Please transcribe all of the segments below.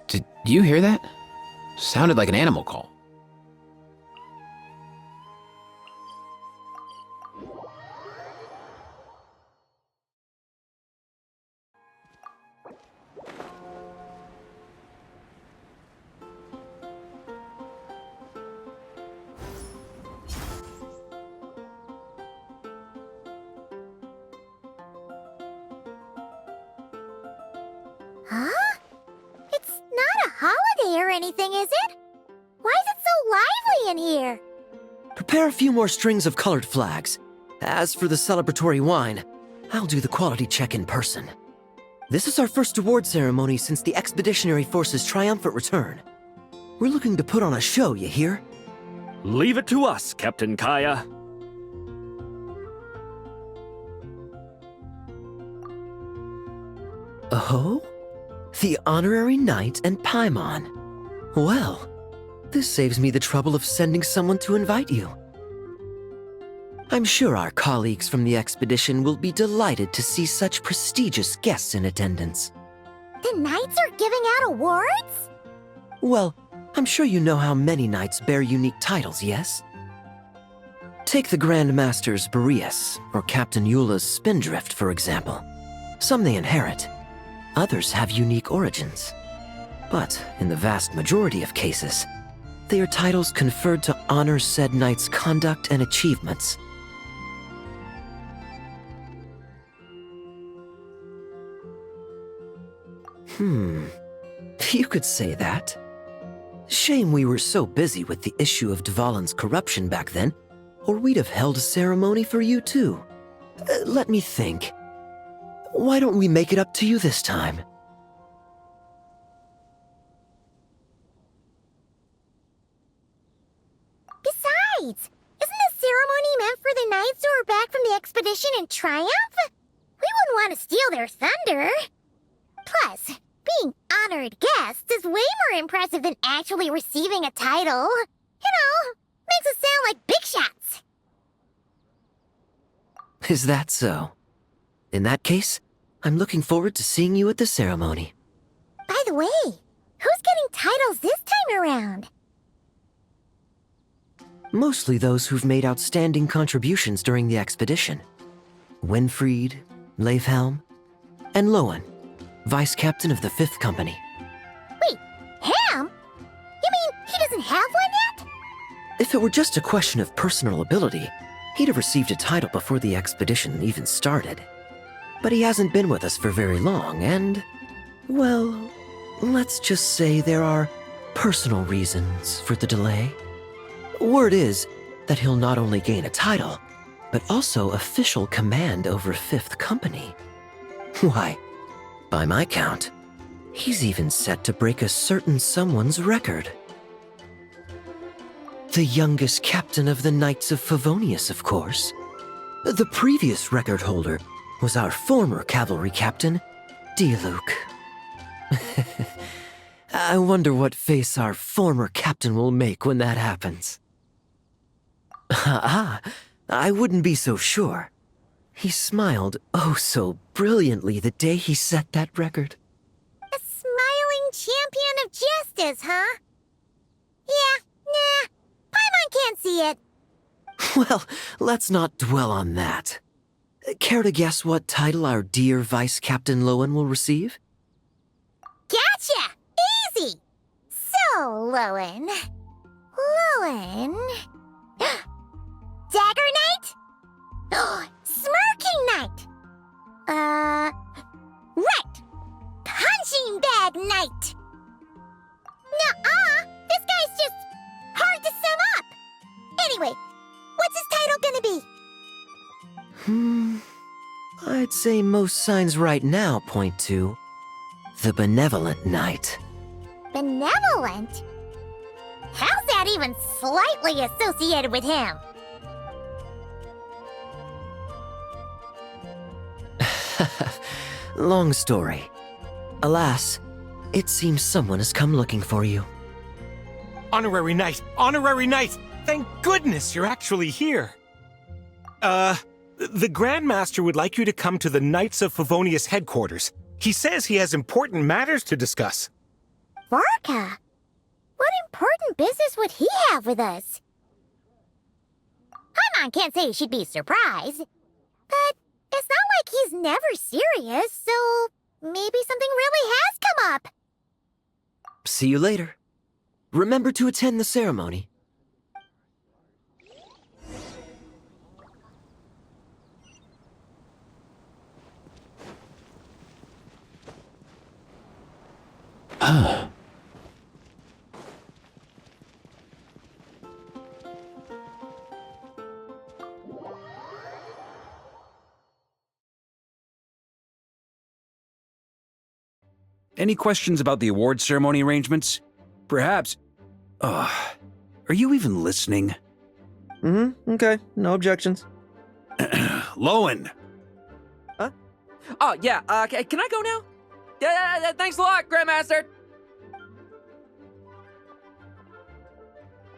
Did you hear that? Sounded like an animal call. Huh? It's not a holiday or anything, is it? Why is it so lively in here? Prepare a few more strings of colored flags. As for the celebratory wine, I'll do the quality check in person. This is our first award ceremony since the Expeditionary Force's triumphant return. We're looking to put on a show, you hear? Leave it to us, Captain Kaya. Oh? The Honorary Knight and Paimon. Well, this saves me the trouble of sending someone to invite you. I'm sure our colleagues from the expedition will be delighted to see such prestigious guests in attendance. The knights are giving out awards? Well, I'm sure you know how many knights bear unique titles, yes? Take the Grand Master's Boreas, or Captain Eula's Spindrift, for example. Some they inherit. Others have unique origins. But in the vast majority of cases, they are titles conferred to honor said knight's conduct and achievements. You could say that. Shame we were so busy with the issue of Dvalin's corruption back then, or we'd have held a ceremony for you too. Let me think. Why don't we make it up to you this time? Besides, isn't the ceremony meant for the knights who are back from the expedition in triumph? We wouldn't want to steal their thunder. Plus, being honored guests is way more impressive than actually receiving a title. You know, makes us sound like big shots. Is that so? In that case, I'm looking forward to seeing you at the ceremony. By the way, who's getting titles this time around? Mostly those who've made outstanding contributions during the expedition. Winfried, Leifhelm, and Lohen, Vice Captain of the 5th Company. Wait, Ham? You mean he doesn't have one yet? If it were just a question of personal ability, he'd have received a title before the expedition even started. But he hasn't been with us for very long, and, well, let's just say there are personal reasons for the delay. Word is that he'll not only gain a title, but also official command over 5th Company. Why, by my count, he's even set to break a certain someone's record. The youngest captain of the Knights of Favonius, of course. The previous record holder was our former cavalry captain, Diluc. I wonder what face our former captain will make when that happens. I wouldn't be so sure. He smiled oh so brilliantly the day he set that record. A smiling champion of justice, huh? Yeah, nah, Paimon can't see it. Well, let's not dwell on that. Care to guess what title our dear Vice Captain Lohen will receive? Gotcha! Easy! So, Lohen... Dagger Knight? Smirking Knight! Right! Punching Bag Knight! Nuh-uh! This guy's just hard to sum up! Anyway, what's his title gonna be? I'd say most signs right now point to the Benevolent Knight. Benevolent? How's that even slightly associated with him? Long story. Alas, it seems someone has come looking for you. Honorary Knight! Honorary Knight! Thank goodness you're actually here! The Grand Master would like you to come to the Knights of Favonius headquarters. He says he has important matters to discuss. Varka? What important business would he have with us? Paimon can't say she'd be surprised. But it's not like he's never serious, so maybe something really has come up. See you later. Remember to attend the ceremony. Any questions about the award ceremony arrangements? Perhaps. Are you even listening? Okay. No objections. Lohen! Oh, yeah, can I go now? Yeah, thanks a lot, Grandmaster!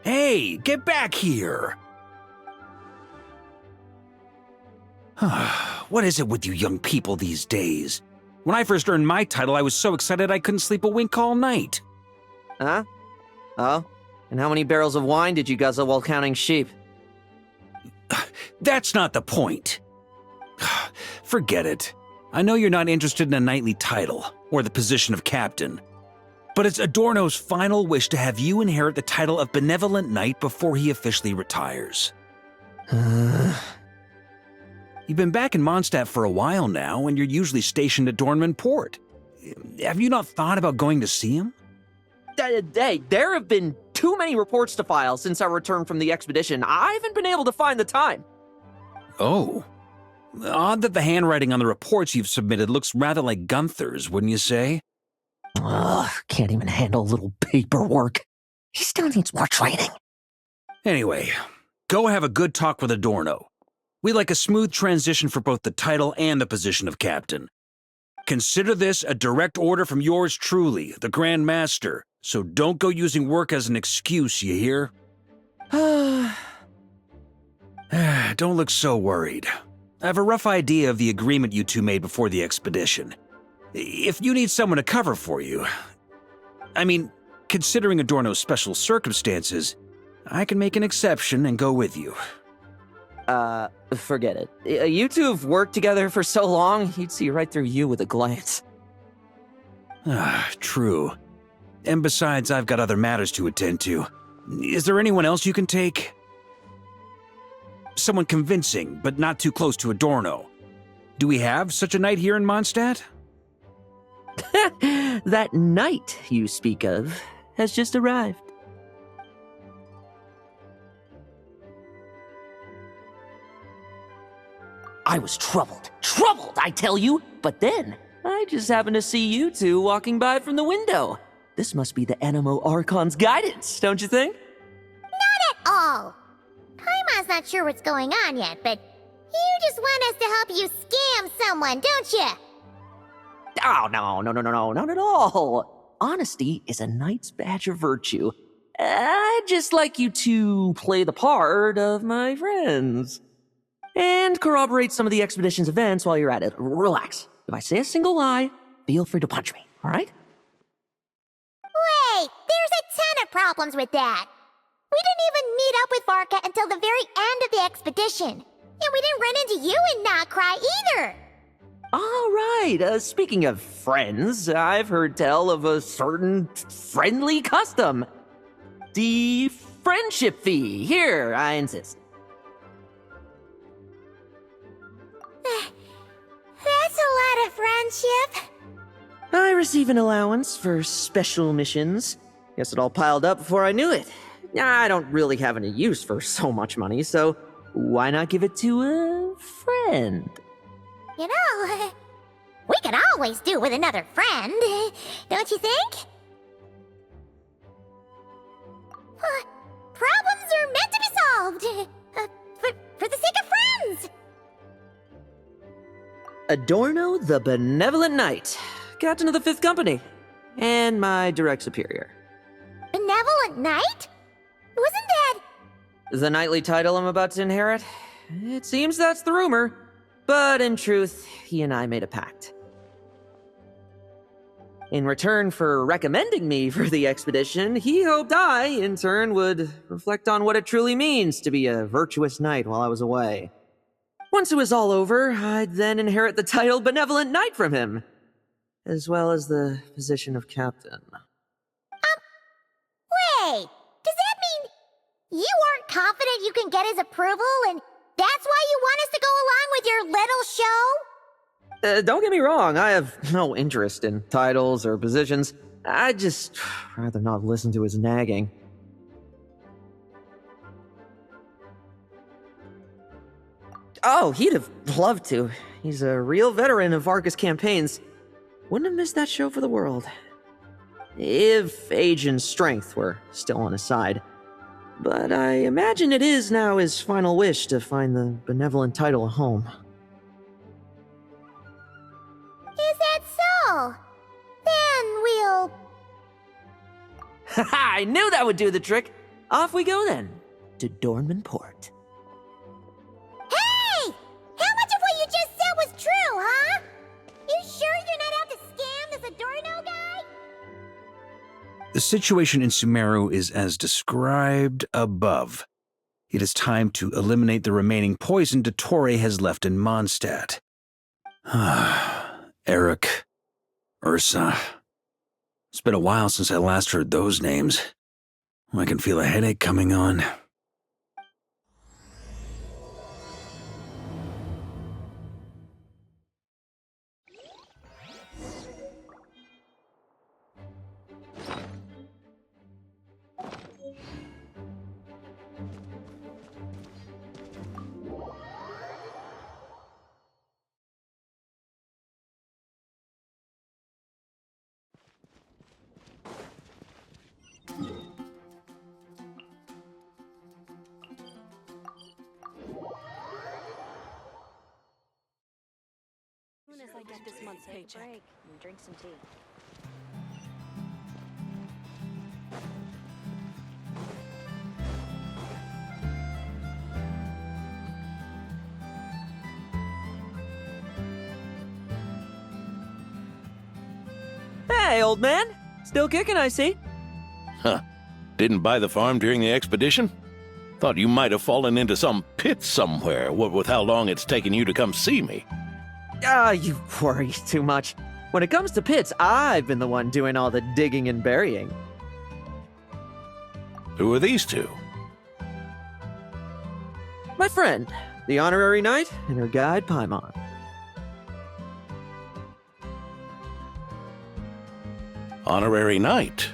Hey, get back here! What is it with you young people these days? When I first earned my title, I was so excited I couldn't sleep a wink all night. Huh? Oh? And how many barrels of wine did you guzzle while counting sheep? That's not the point. Forget it. I know you're not interested in a knightly title, or the position of captain. But it's Adorno's final wish to have you inherit the title of Benevolent Knight before he officially retires. You've been back in Mondstadt for a while now, and you're usually stationed at Dornman Port. Have you not thought about going to see him? Hey, there have been too many reports to file since our return from the expedition. I haven't been able to find the time. Oh. Odd that the handwriting on the reports you've submitted looks rather like Gunther's, wouldn't you say? Ugh, can't even handle a little paperwork. He still needs more training. Anyway, go have a good talk with Adorno. We'd like a smooth transition for both the title and the position of captain. Consider this a direct order from yours truly, the Grand Master, so don't go using work as an excuse, you hear? Don't look so worried. I have a rough idea of the agreement you two made before the expedition. If you need someone to cover for you, I mean, considering Adorno's special circumstances, I can make an exception and go with you. Forget it. You two have worked together for so long, he'd see right through you with a glance. True. And besides, I've got other matters to attend to. Is there anyone else you can take? Someone convincing, but not too close to Adorno. Do we have such a knight here in Mondstadt? That knight you speak of has just arrived. I was troubled, I tell you, but then I just happened to see you two walking by from the window. This must be the Animo Archon's guidance, don't you think? Not at all. Paimon's not sure what's going on yet, but you just want us to help you scam someone, don't you? Oh, no, not at all. Honesty is a knight's badge of virtue. I'd just like you to play the part of my friends. And corroborate some of the expedition's events while you're at it. Relax. If I say a single lie, feel free to punch me, all right? Wait, there's a ton of problems with that. We didn't even meet up with Varka until the very end of the expedition. And we didn't run into you and not cry either. All right, speaking of friends, I've heard tell of a certain friendly custom. The friendship fee. Here, I insist. That's a lot of friendship. I receive an allowance for special missions. Guess it all piled up before I knew it. I don't really have any use for so much money, so why not give it to a friend? You know, we could always do with another friend, don't you think? Problems are meant to be solved. For the sake of friends. Adorno the Benevolent Knight, Captain of the 5th Company, and my direct superior. Benevolent Knight? Wasn't that... The knightly title I'm about to inherit? It seems that's the rumor, but in truth, he and I made a pact. In return for recommending me for the expedition, he hoped I, in turn, would reflect on what it truly means to be a virtuous knight while I was away. Once it was all over, I'd then inherit the title Benevolent Knight from him, as well as the position of captain. Wait, does that mean you aren't confident you can get his approval and that's why you want us to go along with your little show? Don't get me wrong, I have no interest in titles or positions. I'd just rather not listen to his nagging. Oh, he'd have loved to. He's a real veteran of Arcus campaigns. Wouldn't have missed that show for the world. If age and strength were still on his side. But I imagine it is now his final wish to find the benevolent title a home. Is that so? Then we'll... Haha, I knew that would do the trick! Off we go then, to Dornman Port. Hey! How much of what you just said was true, huh? You sure you're not out to scam this Adorno guy? The situation in Sumeru is as described above. It is time to eliminate the remaining poison Dottore has left in Mondstadt. Eric, Ursa. It's been a while since I last heard those names. I can feel a headache coming on. As soon as I get this month's paycheck. Break and drink some tea. Hey, old man! Still kicking, I see. Huh. Didn't buy the farm during the expedition? Thought you might have fallen into some pit somewhere, what with how long it's taken you to come see me. You worry too much. When it comes to pits, I've been the one doing all the digging and burying. Who are these two? My friend, the honorary knight, and her guide, Paimon. Honorary Knight.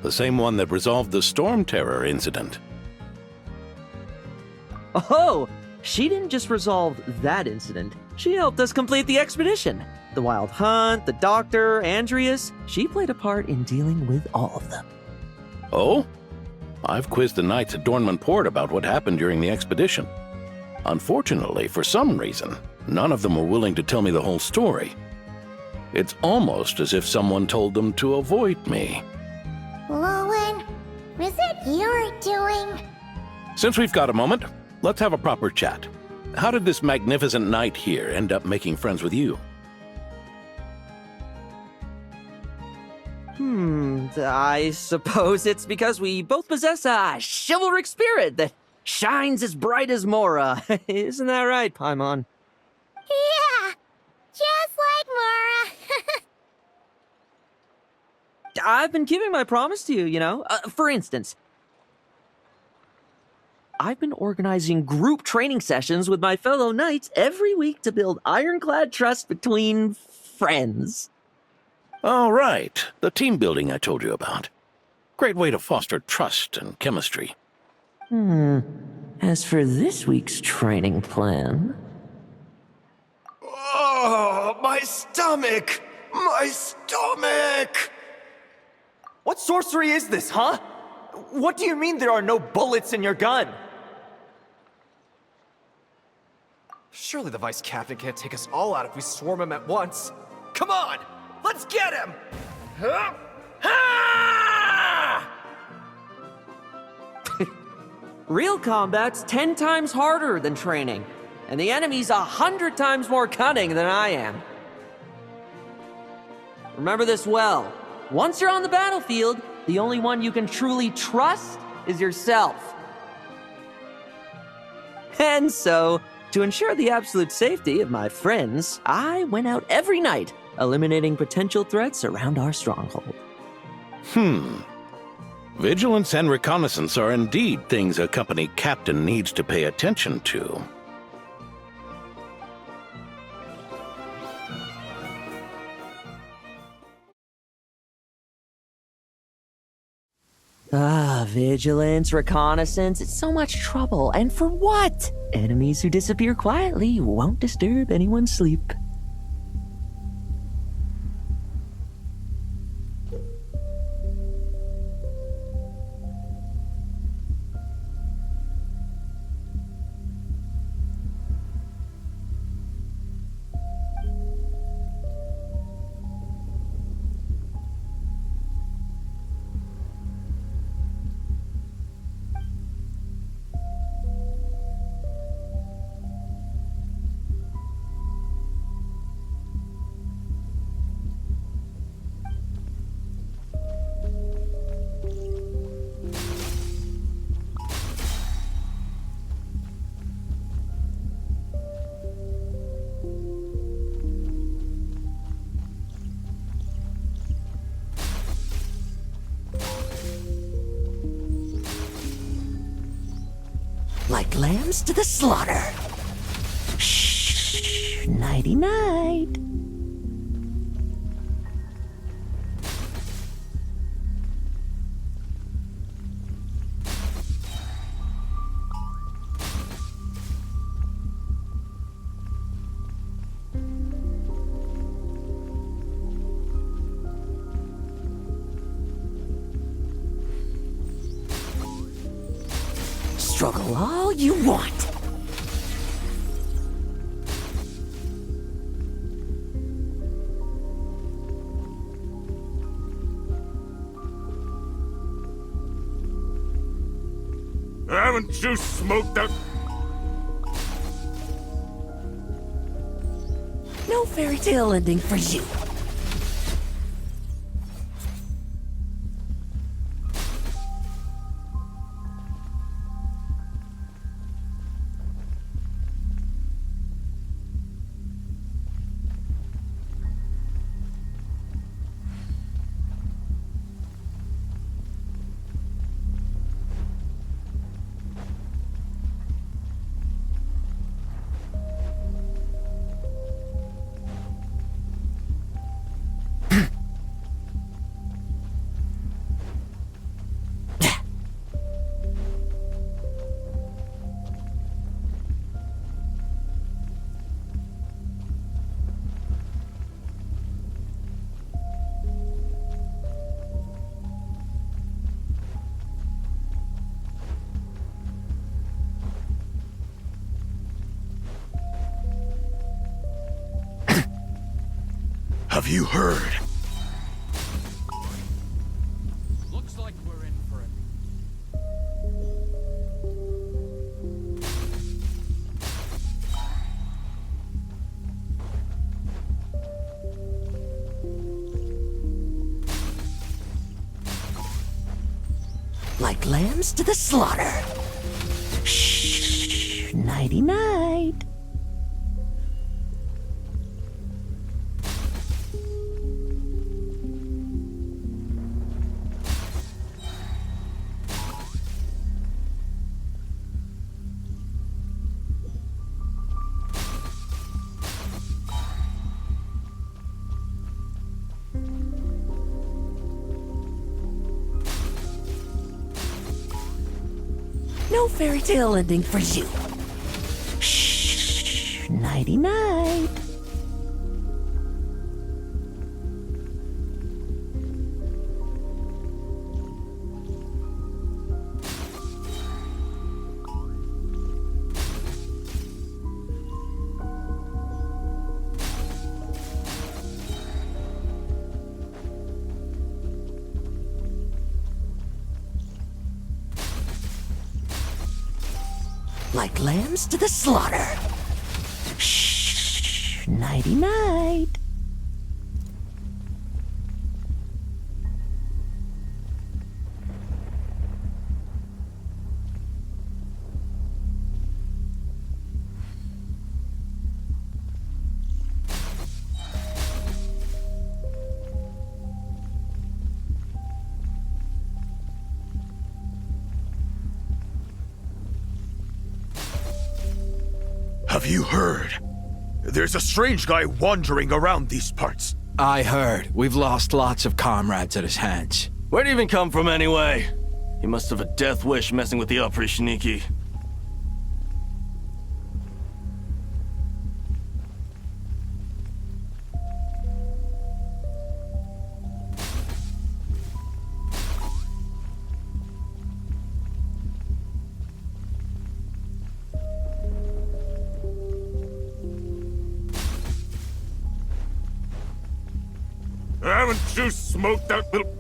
The same one that resolved the Storm Terror incident. Oh, she didn't just resolve that incident. She helped us complete the expedition. The Wild Hunt, the Doctor, Andreas. She played a part in dealing with all of them. Oh? I've quizzed the knights at Dornman Port about what happened during the expedition. Unfortunately, for some reason, none of them were willing to tell me the whole story. It's almost as if someone told them to avoid me. Lohen, was it your doing? Since we've got a moment, let's have a proper chat. How did this magnificent knight here end up making friends with you? I suppose it's because we both possess a chivalric spirit that shines as bright as Mora. Isn't that right, Paimon? Yeah, just like Mara. I've been keeping my promise to you, you know. For instance, I've been organizing group training sessions with my fellow knights every week to build ironclad trust between friends. Oh, right. The team building I told you about. Great way to foster trust and chemistry. As for this week's training plan... Oh, my stomach! My stomach! What sorcery is this, huh? What do you mean there are no bullets in your gun? Surely the Vice Captain can't take us all out if we swarm him at once. Come on! Let's get him! Huh? Ah! Real combat's 10 times harder than training, and the enemy's 100 times more cunning than I am. Remember this well. Once you're on the battlefield, the only one you can truly trust is yourself. And so, to ensure the absolute safety of my friends, I went out every night, eliminating potential threats around our stronghold. Vigilance and reconnaissance are indeed things a company captain needs to pay attention to. Vigilance, reconnaissance, it's so much trouble. And for what? Enemies who disappear quietly won't disturb anyone's sleep. Like lambs to the slaughter. Shh, nighty-night. Struggle all you want. Haven't you smoked out? No fairy tale ending for you. Have you heard? Looks like we're in for it. Like lambs to the slaughter. Shh, nighty-night. No fairy tale ending for you. Shh, nighty-night. Like lambs to the slaughter. Shh, nighty-night. Have you heard? There's a strange guy wandering around these parts. I heard. We've lost lots of comrades at his hands. Where'd he even come from anyway? He must have a death wish messing with the Oprichniki. Haven't you smoked that little...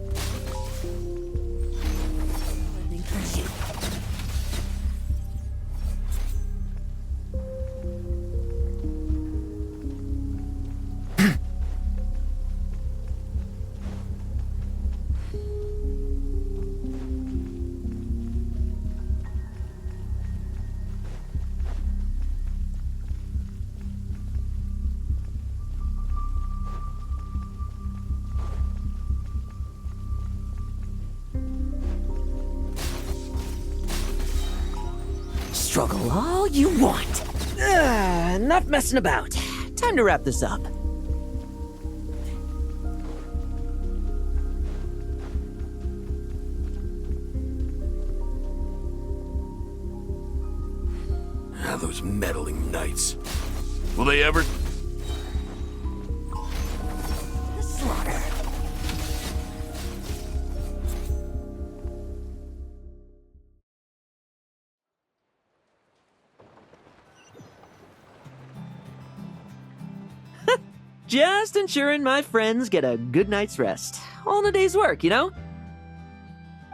Struggle all you want. Enough messing about. Time to wrap this up. Ah, those meddling knights. Will they ever... Slaughter. Just ensuring my friends get a good night's rest. All in a day's work, you know?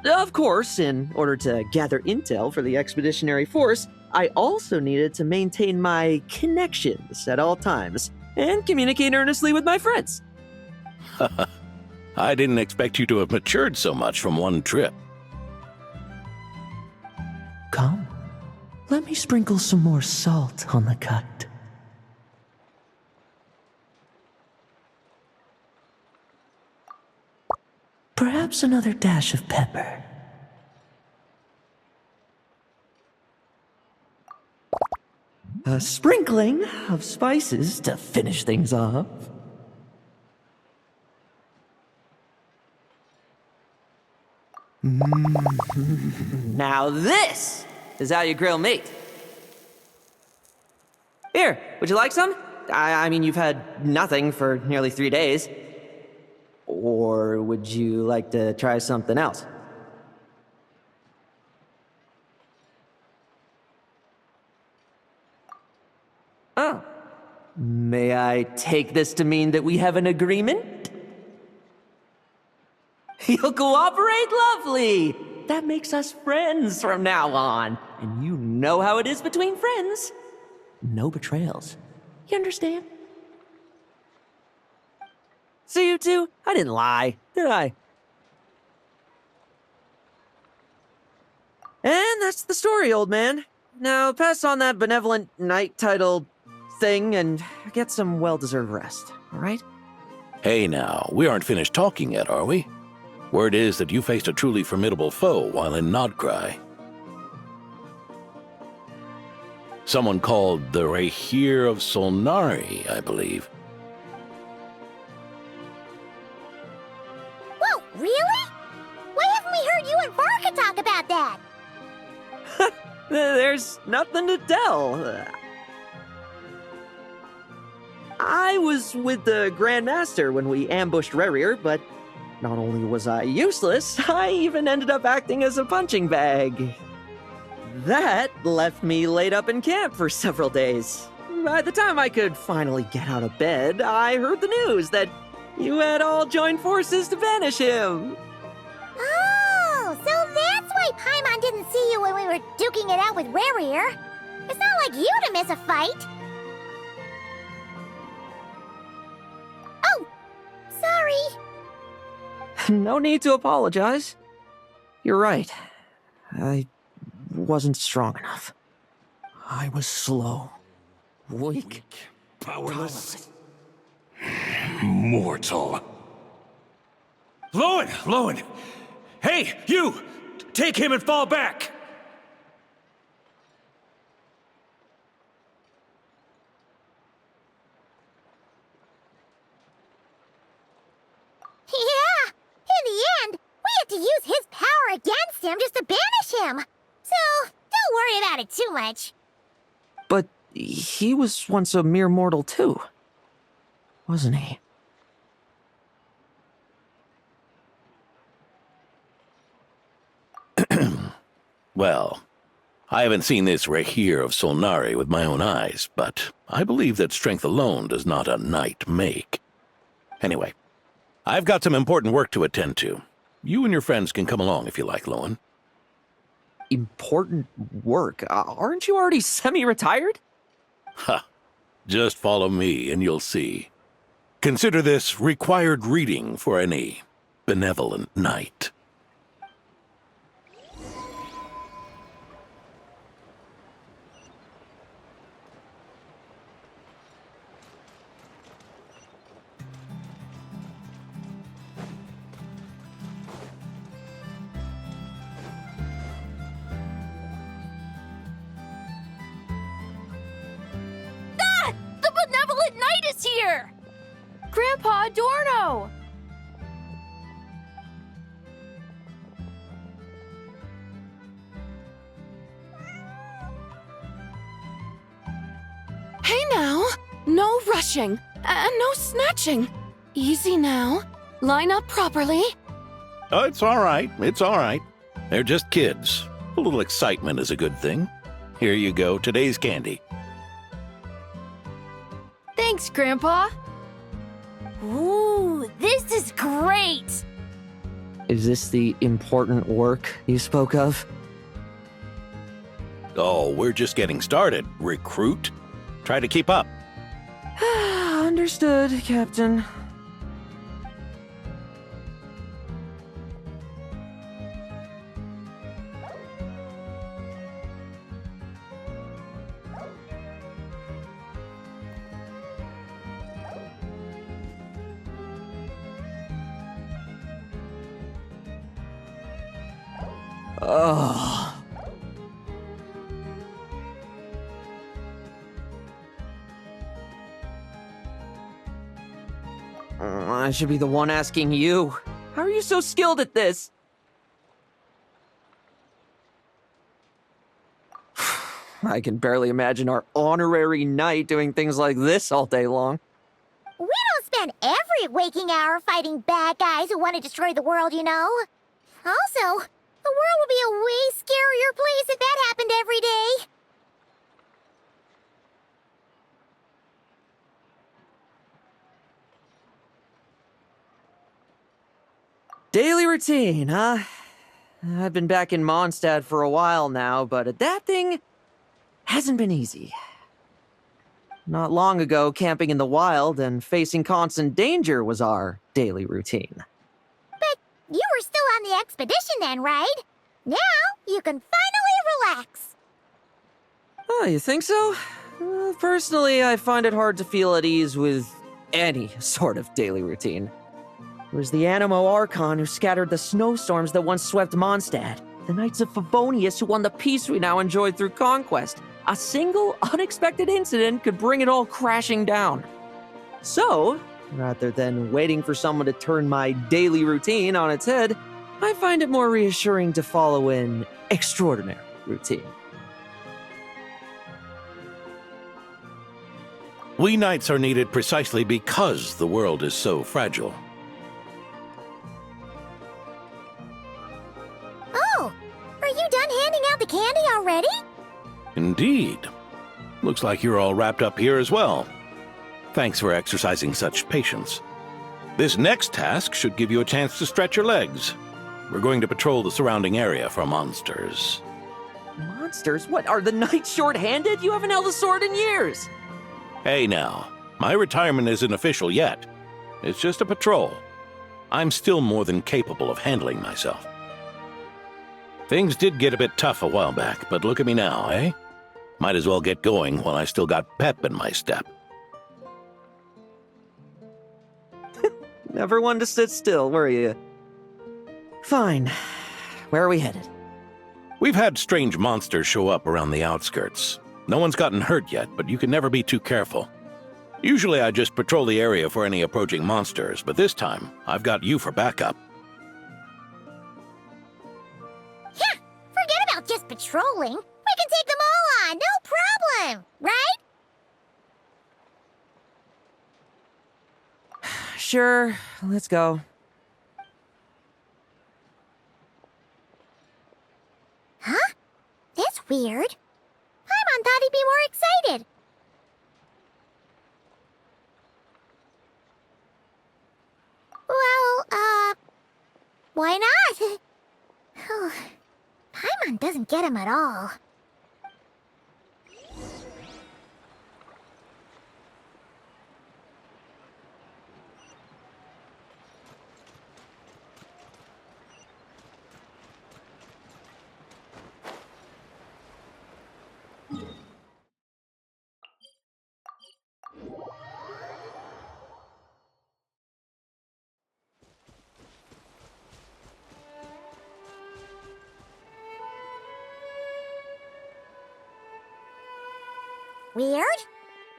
Of course, in order to gather intel for the expeditionary force, I also needed to maintain my connections at all times and communicate earnestly with my friends. I didn't expect you to have matured so much from one trip. Come, let me sprinkle some more salt on the cut. Perhaps another dash of pepper. A sprinkling of spices to finish things off. Now this is how you grill meat. Here, would you like some? I mean, you've had nothing for nearly 3 days. Or would you like to try something else? Oh. May I take this to mean that we have an agreement? You'll cooperate? Lovely! That makes us friends from now on. And you know how it is between friends. No betrayals. You understand? So you two, I didn't lie, did I? And that's the story, old man. Now pass on that benevolent knight title thing and get some well-deserved rest, all right? Hey now, we aren't finished talking yet, are we? Word is that you faced a truly formidable foe while in Nodcry. Someone called the Rahir of Solnari, I believe. Whoa, really? Why haven't we heard you and Varka talk about that? There's nothing to tell. I was with the Grand Master when we ambushed Rerir, but not only was I useless, I even ended up acting as a punching bag. That left me laid up in camp for several days. By the time I could finally get out of bed, I heard the news that you had all joined forces to banish him. Oh, so that's why Paimon didn't see you when we were duking it out with Rerir. It's not like you to miss a fight. Oh, sorry. No need to apologize. You're right. I wasn't strong enough. I was slow, weak, powerless, mortal. Lohen! Hey, you! Take him and fall back! him just to banish him. So, don't worry about it too much. But he was once a mere mortal too, wasn't he? Well, I haven't seen this Rahir of Solnari with my own eyes, but I believe that strength alone does not a knight make. Anyway, I've got some important work to attend to. You and your friends can come along if you like, Lohen. Important work? Aren't you already semi-retired? Ha! Just follow me and you'll see. Consider this required reading for any benevolent knight. The benevolent knight is here! Grandpa Adorno! Hey now! No rushing, and no snatching. Easy now. Line up properly. Oh, it's all right. It's all right. They're just kids. A little excitement is a good thing. Here you go, today's candy. Thanks, Grandpa. Ooh, this is great! Is this the important work you spoke of? Oh, we're just getting started, recruit. Try to keep up. Understood, Captain. Oh. I should be the one asking you. How are you so skilled at this? I can barely imagine our honorary knight doing things like this all day long. We don't spend every waking hour fighting bad guys who want to destroy the world, you know. Also, the world would be a way scarier place if that happened every day. Daily routine, huh? I've been back in Mondstadt for a while now, but adapting hasn't been easy. Not long ago, camping in the wild and facing constant danger was our daily routine. But you were still on the expedition then, right? Now you can finally relax. Oh, you think so? Personally, I find it hard to feel at ease with any sort of daily routine. It was the Animo Archon who scattered the snowstorms that once swept Mondstadt. The Knights of Favonius who won the peace we now enjoy through conquest. A single, unexpected incident could bring it all crashing down. So, rather than waiting for someone to turn my daily routine on its head, I find it more reassuring to follow an extraordinary routine. We knights are needed precisely because the world is so fragile. Oh, are you done handing out the candy already? Indeed. Looks like you're all wrapped up here as well. Thanks for exercising such patience. This next task should give you a chance to stretch your legs. We're going to patrol the surrounding area for monsters. Monsters? What, are the knights short-handed? You haven't held a sword in years! Hey now, my retirement isn't official yet. It's just a patrol. I'm still more than capable of handling myself. Things did get a bit tough a while back, but look at me now, eh? Might as well get going while I still got pep in my step. Never one to sit still, were you? Fine. Where are we headed? We've had strange monsters show up around the outskirts. No one's gotten hurt yet, but you can never be too careful. Usually I just patrol the area for any approaching monsters, but this time I've got you for backup. Yeah, patrolling, we can take them all on, no problem, right? Sure, let's go. Huh? That's weird. Paimon thought he'd be more excited. Well, why not? Paimon doesn't get him at all. Weird?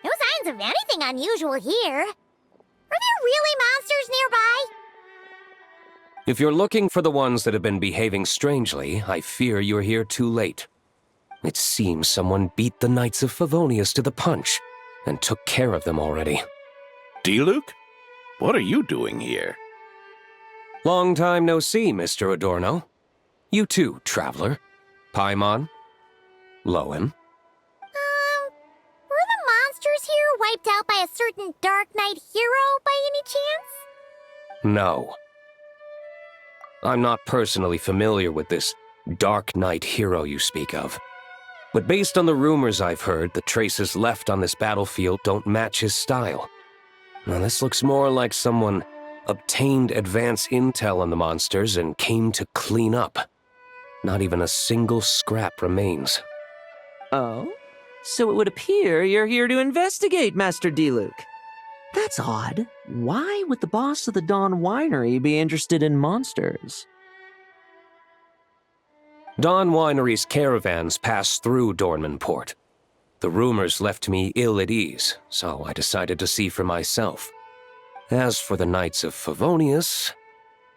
No signs of anything unusual here. Are there really monsters nearby? If you're looking for the ones that have been behaving strangely, I fear you're here too late. It seems someone beat the Knights of Favonius to the punch, and took care of them already. Diluc? What are you doing here? Long time no see, Mr. Adorno. You too, traveler. Paimon? Lohen? Were the monsters here wiped out by a certain Dark Knight hero by any chance? No. I'm not personally familiar with this Dark Knight hero you speak of. But based on the rumors I've heard, the traces left on this battlefield don't match his style. Now, this looks more like someone obtained advance intel on the monsters and came to clean up. Not even a single scrap remains. Oh? So it would appear you're here to investigate, Master Diluc. That's odd. Why would the boss of the Dawn Winery be interested in monsters? Dawn Winery's caravans pass through Dornman Port. The rumors left me ill at ease, so I decided to see for myself. As for the Knights of Favonius,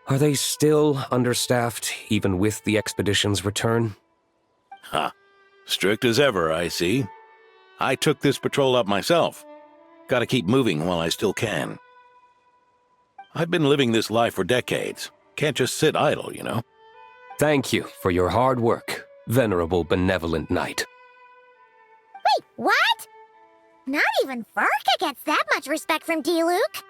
are they still understaffed even with the expedition's return? Ha. Strict as ever, I see. I took this patrol up myself. Gotta keep moving while I still can. I've been living this life for decades. Can't just sit idle, you know? Thank you for your hard work, venerable benevolent knight. Wait, what? Not even Varka gets that much respect from Diluc.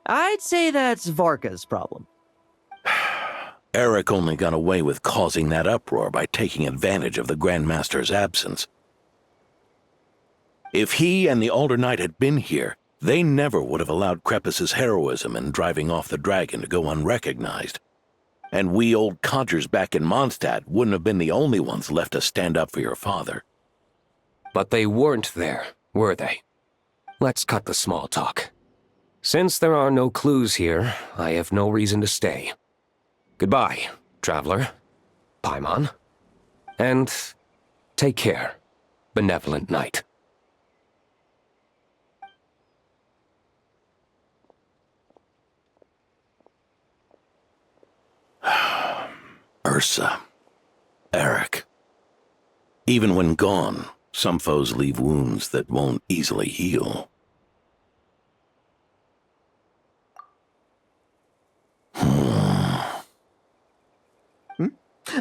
I'd say that's Varka's problem. Eric only got away with causing that uproar by taking advantage of the Grandmaster's absence. If he and the Alder Knight had been here, they never would have allowed Crepus's heroism in driving off the dragon to go unrecognized. And we old codgers back in Mondstadt wouldn't have been the only ones left to stand up for your father. But they weren't there, were they? Let's cut the small talk. Since there are no clues here, I have no reason to stay. Goodbye, traveler, Paimon, and take care, benevolent knight. Ursa. Eric. Even when gone, some foes leave wounds that won't easily heal.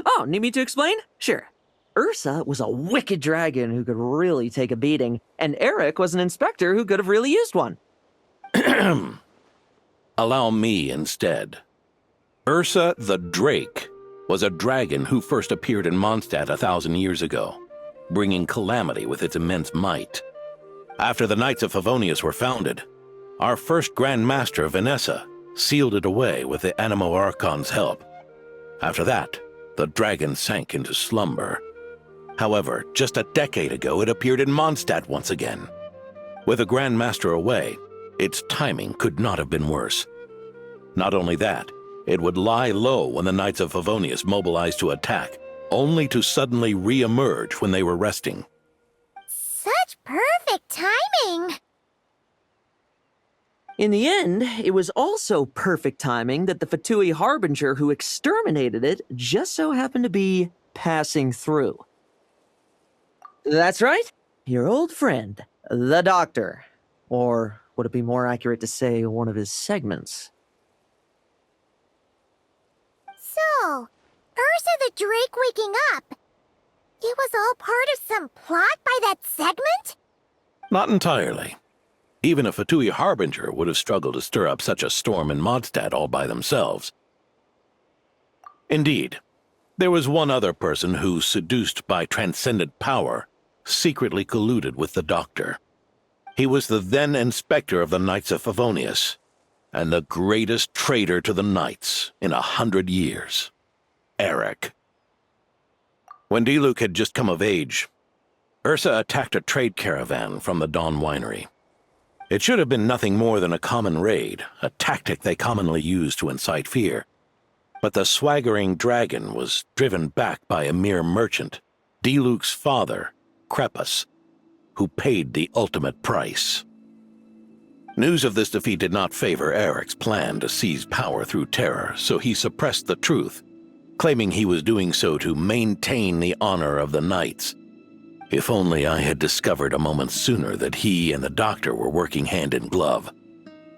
Oh, need me to explain? Sure. Ursa was a wicked dragon who could really take a beating, and Eric was an inspector who could have really used one. Allow me instead. Ursa the Drake was a dragon who first appeared in Mondstadt 1,000 years ago, bringing calamity with its immense might. After the Knights of Favonius were founded, our first Grand Master, Vanessa, sealed it away with the Animo Archon's help. After that, the dragon sank into slumber. However, just a decade ago, it appeared in Mondstadt once again. With the Grand Master away, its timing could not have been worse. Not only that, it would lie low when the Knights of Favonius mobilized to attack, only to suddenly re-emerge when they were resting. Such perfect timing! In the end, it was also perfect timing that the Fatui Harbinger who exterminated it just so happened to be passing through. That's right, your old friend, the Doctor. Or would it be more accurate to say one of his segments? So, Ursa the Drake waking up. It was all part of some plot by that segment? Not entirely. Even a Fatui Harbinger would have struggled to stir up such a storm in Mondstadt all by themselves. Indeed, there was one other person who, seduced by transcendent power, secretly colluded with the Doctor. He was the then Inspector of the Knights of Favonius, and the greatest traitor to the Knights in 100 years. Eric. When Diluc had just come of age, Ursa attacked a trade caravan from the Dawn Winery. It should have been nothing more than a common raid, a tactic they commonly use to incite fear. But the swaggering dragon was driven back by a mere merchant, Diluc's father, Lepus, who paid the ultimate price. News of this defeat did not favor Eric's plan to seize power through terror, so he suppressed the truth, claiming he was doing so to maintain the honor of the Knights. If only I had discovered a moment sooner that he and the Doctor were working hand in glove.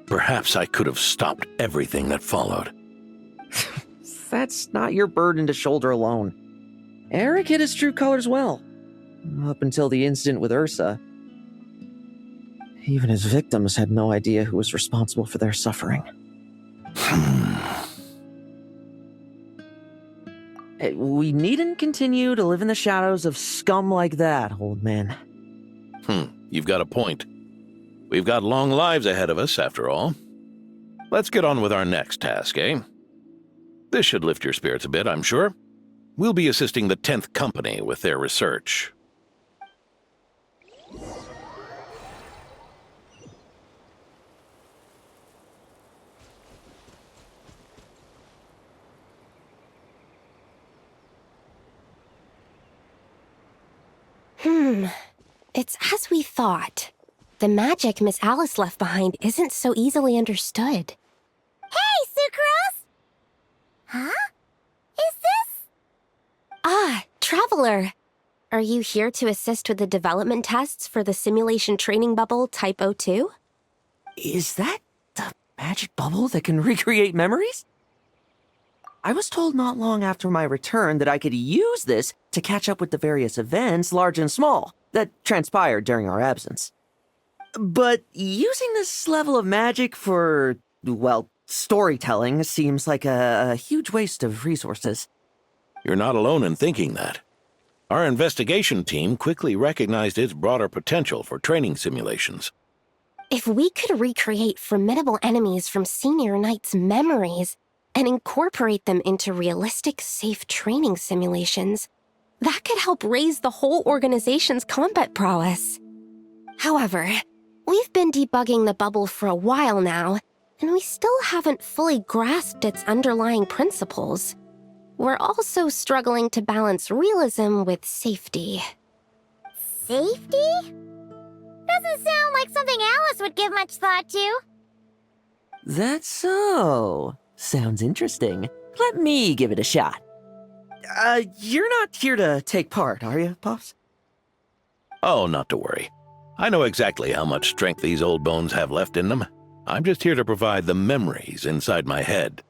Perhaps I could have stopped everything that followed. That's not your burden to shoulder alone. Eric hid his true colors well. Up until the incident with Ursa. Even his victims had no idea who was responsible for their suffering. We needn't continue to live in the shadows of scum like that, old man. You've got a point. We've got long lives ahead of us, after all. Let's get on with our next task, eh? This should lift your spirits a bit, I'm sure. We'll be assisting the 10th Company with their research. It's as we thought. The magic Miss Alice left behind isn't so easily understood. Hey, Sucrose! Huh? Is this? Ah, Traveler. Are you here to assist with the development tests for the simulation training bubble Type 02? Is that the magic bubble that can recreate memories? I was told not long after my return that I could use this to catch up with the various events, large and small, that transpired during our absence. But using this level of magic for, well, storytelling seems like a huge waste of resources. You're not alone in thinking that. Our investigation team quickly recognized its broader potential for training simulations. If we could recreate formidable enemies from Senior Knight's memories and incorporate them into realistic, safe training simulations, that could help raise the whole organization's combat prowess. However, we've been debugging the bubble for a while now, and we still haven't fully grasped its underlying principles. We're also struggling to balance realism with safety. Safety? Doesn't sound like something Alice would give much thought to. That's so. Sounds interesting. Let me give it a shot. You're not here to take part, are you, Pops? Oh, not to worry. I know exactly how much strength these old bones have left in them. I'm just here to provide the memories inside my head.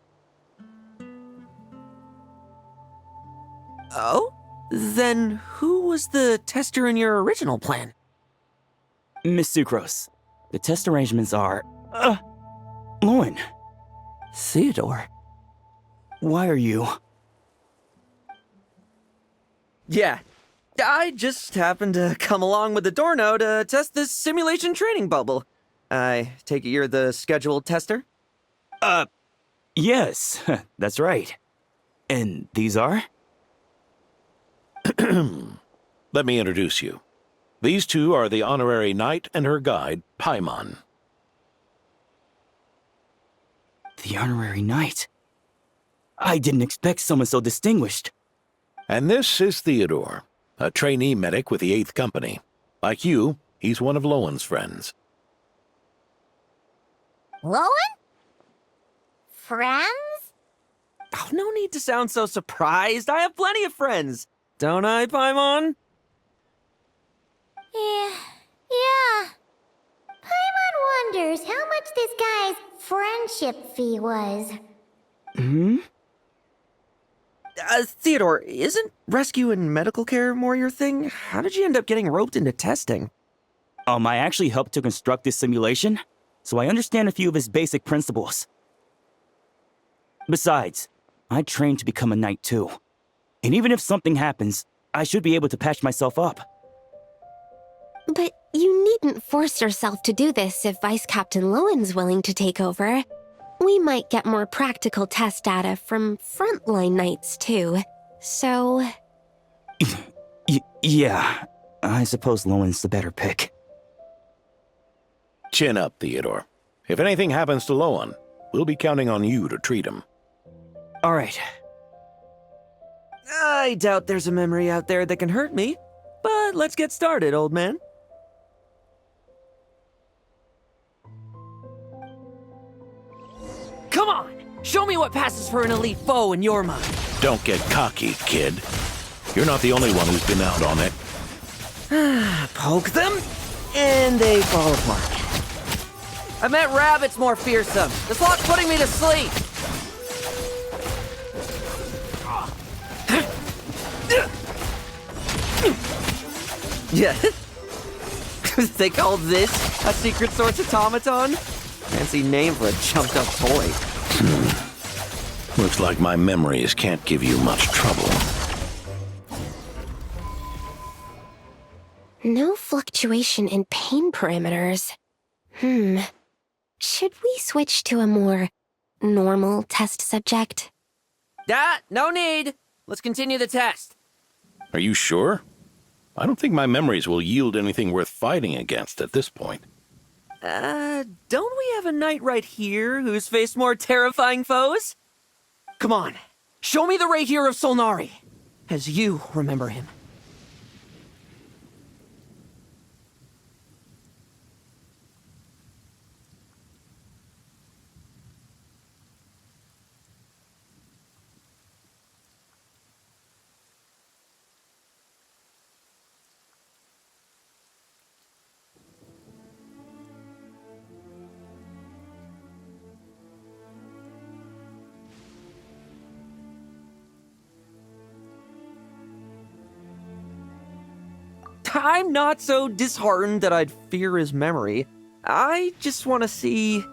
Oh? Then who was the tester in your original plan? Miss Sucrose, the test arrangements are... Lohen. Theodore. Why are you... Yeah, I just happened to come along with the Dorno to test this simulation training bubble. I take it you're the scheduled tester? Yes, that's right. And these are? Let me introduce you. These two are the honorary knight and her guide, Paimon. The honorary knight? I didn't expect someone so distinguished. And this is Theodore, a trainee medic with the 8th Company. Like you, he's one of Lowen's friends. Lohen? Friends? Oh, no need to sound so surprised. I have plenty of friends. Don't I, Paimon? Yeah. Paimon wonders how much this guy's friendship fee was. Theodore, isn't rescue and medical care more your thing? How did you end up getting roped into testing? I actually helped to construct this simulation, so I understand a few of its basic principles. Besides, I trained to become a knight too. And even if something happens, I should be able to patch myself up. But you needn't force yourself to do this if Vice Captain Lowen's willing to take over. We might get more practical test data from frontline knights too, so... Yeah, I suppose Lowen's the better pick. Chin up, Theodore. If anything happens to Lohen, we'll be counting on you to treat him. All right. I doubt there's a memory out there that can hurt me, but let's get started, old man. Come on! Show me what passes for an elite foe in your mind. Don't get cocky, kid. You're not the only one who's been out on it. Poke them, and they fall apart. I met rabbits more fearsome. This lock's putting me to sleep. Yeah. They called this a secret source automaton? Fancy name for a jumped-up toy. Looks like my memories can't give you much trouble. No fluctuation in pain parameters. Should we switch to a more normal test subject? No need. Let's continue the test. Are you sure? I don't think my memories will yield anything worth fighting against at this point. Don't we have a knight right here who's faced more terrifying foes? Come on, show me the Rahier of Solnari, as you remember him. I'm not so disheartened that I'd fear his memory. I just want to see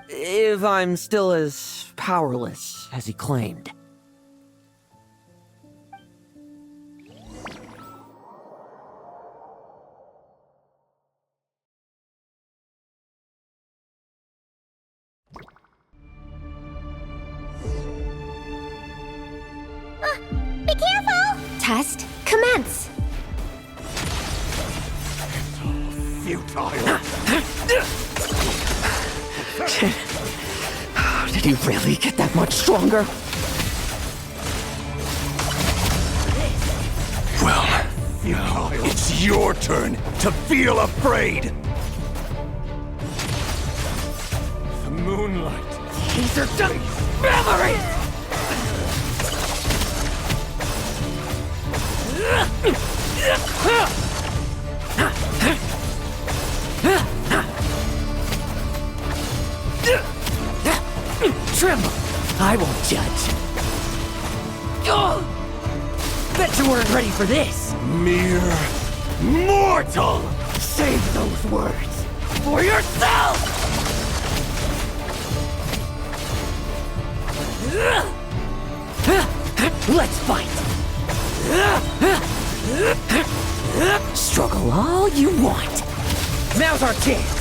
if I'm still as powerless as he claimed. Be careful! Test commence! Did he really get that much stronger? Well, it's your turn to feel afraid. The moonlight. These are just memories! Tremble! I won't judge. Bet you weren't ready for this. Mere mortal! Save those words for yourself! Let's fight! Struggle all you want. Now's our chance.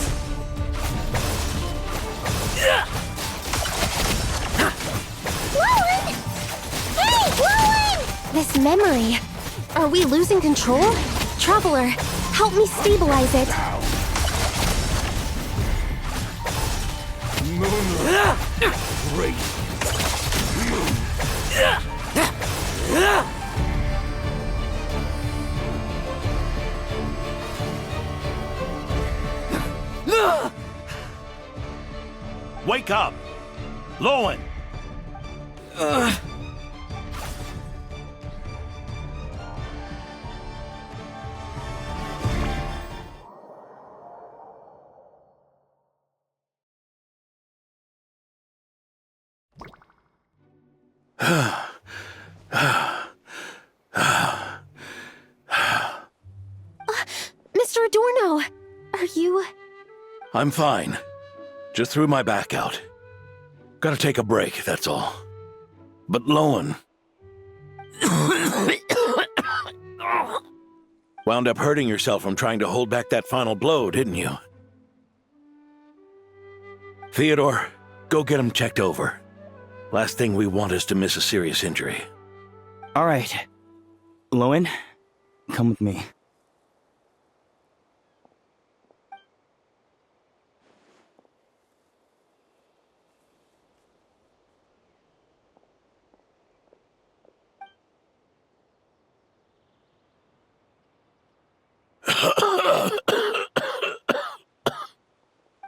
Lohen! Hey, Lohen! This memory. Are we losing control? Traveler, help me stabilize it. Moonlight. Great. wake up! Lohen! Mr. Adorno, are you... I'm fine. Just threw my back out. Gotta take a break, that's all. But Lohen... wound up hurting yourself from trying to hold back that final blow, didn't you? Theodore, go get him checked over. Last thing we want is to miss a serious injury. All right. Lohen, come with me.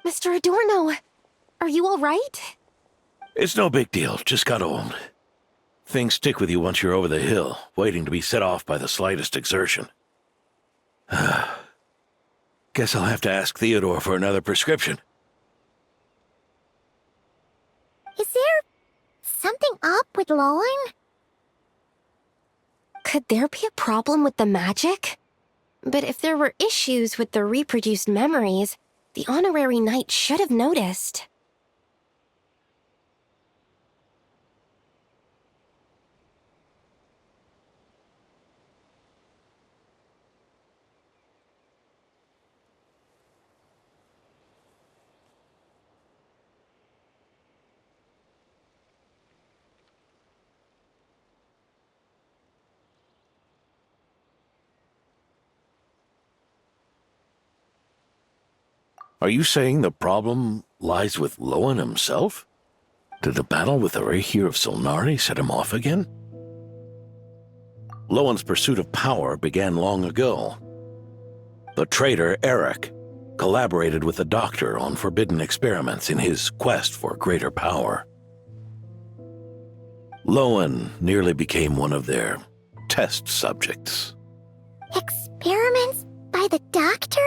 Mr. Adorno, are you all right? It's no big deal, just got old. Things stick with you once you're over the hill, waiting to be set off by the slightest exertion. Guess I'll have to ask Theodore for another prescription. Is there something up with Lohen? Could there be a problem with the magic? But if there were issues with the reproduced memories, the honorary knight should have noticed. Are you saying the problem lies with Lohen himself? Did the battle with the Rahir of Solnari set him off again? Lohen's pursuit of power began long ago. The traitor, Eric, collaborated with the Doctor on forbidden experiments in his quest for greater power. Lohen nearly became one of their test subjects. Experiments by the Doctor?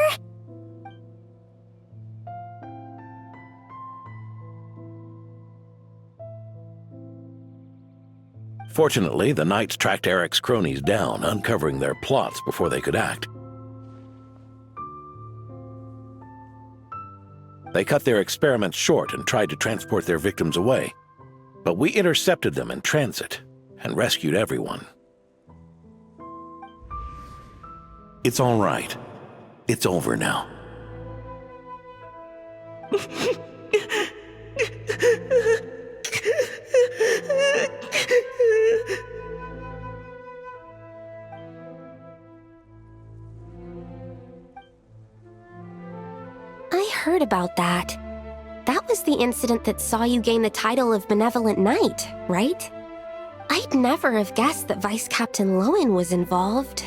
Fortunately, the Knights tracked Eric's cronies down, uncovering their plots before they could act. They cut their experiments short and tried to transport their victims away, but we intercepted them in transit and rescued everyone. It's all right. It's over now. I heard about that. That was the incident that saw you gain the title of Benevolent Knight, right? I'd never have guessed that Vice Captain Lohen was involved.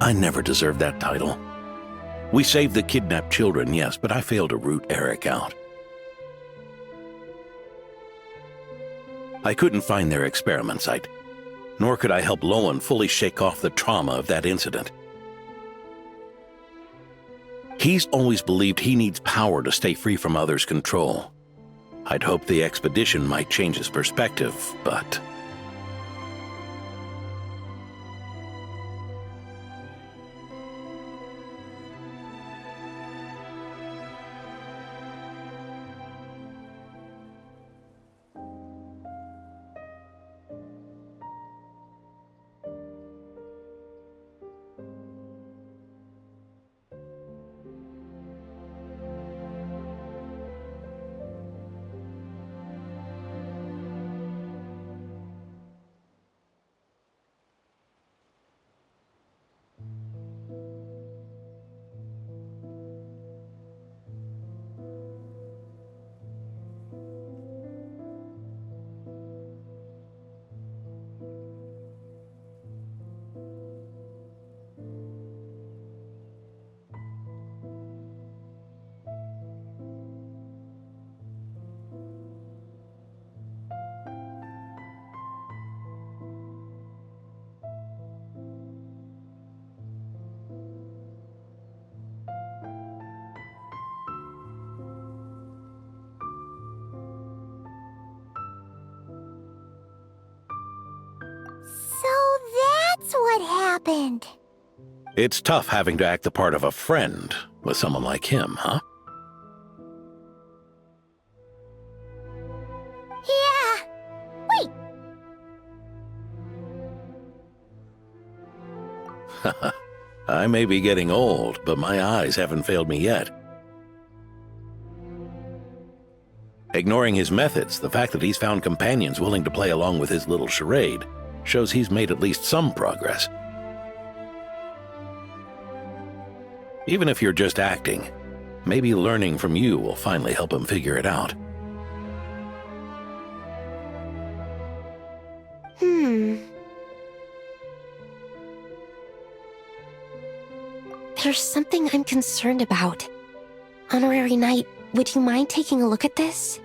I never deserved that title. We saved the kidnapped children, yes, but I failed to root Eric out. I couldn't find their experiment site, nor could I help Lohen fully shake off the trauma of that incident. He's always believed he needs power to stay free from others' control. I'd hoped the expedition might change his perspective, but... happened? It's tough having to act the part of a friend with someone like him, huh? Yeah. Wait. I may be getting old, but my eyes haven't failed me yet. Ignoring his methods, the fact that he's found companions willing to play along with his little charade shows he's made at least some progress. Even if you're just acting, maybe learning from you will finally help him figure it out. There's something I'm concerned about. Honorary Knight, would you mind taking a look at this?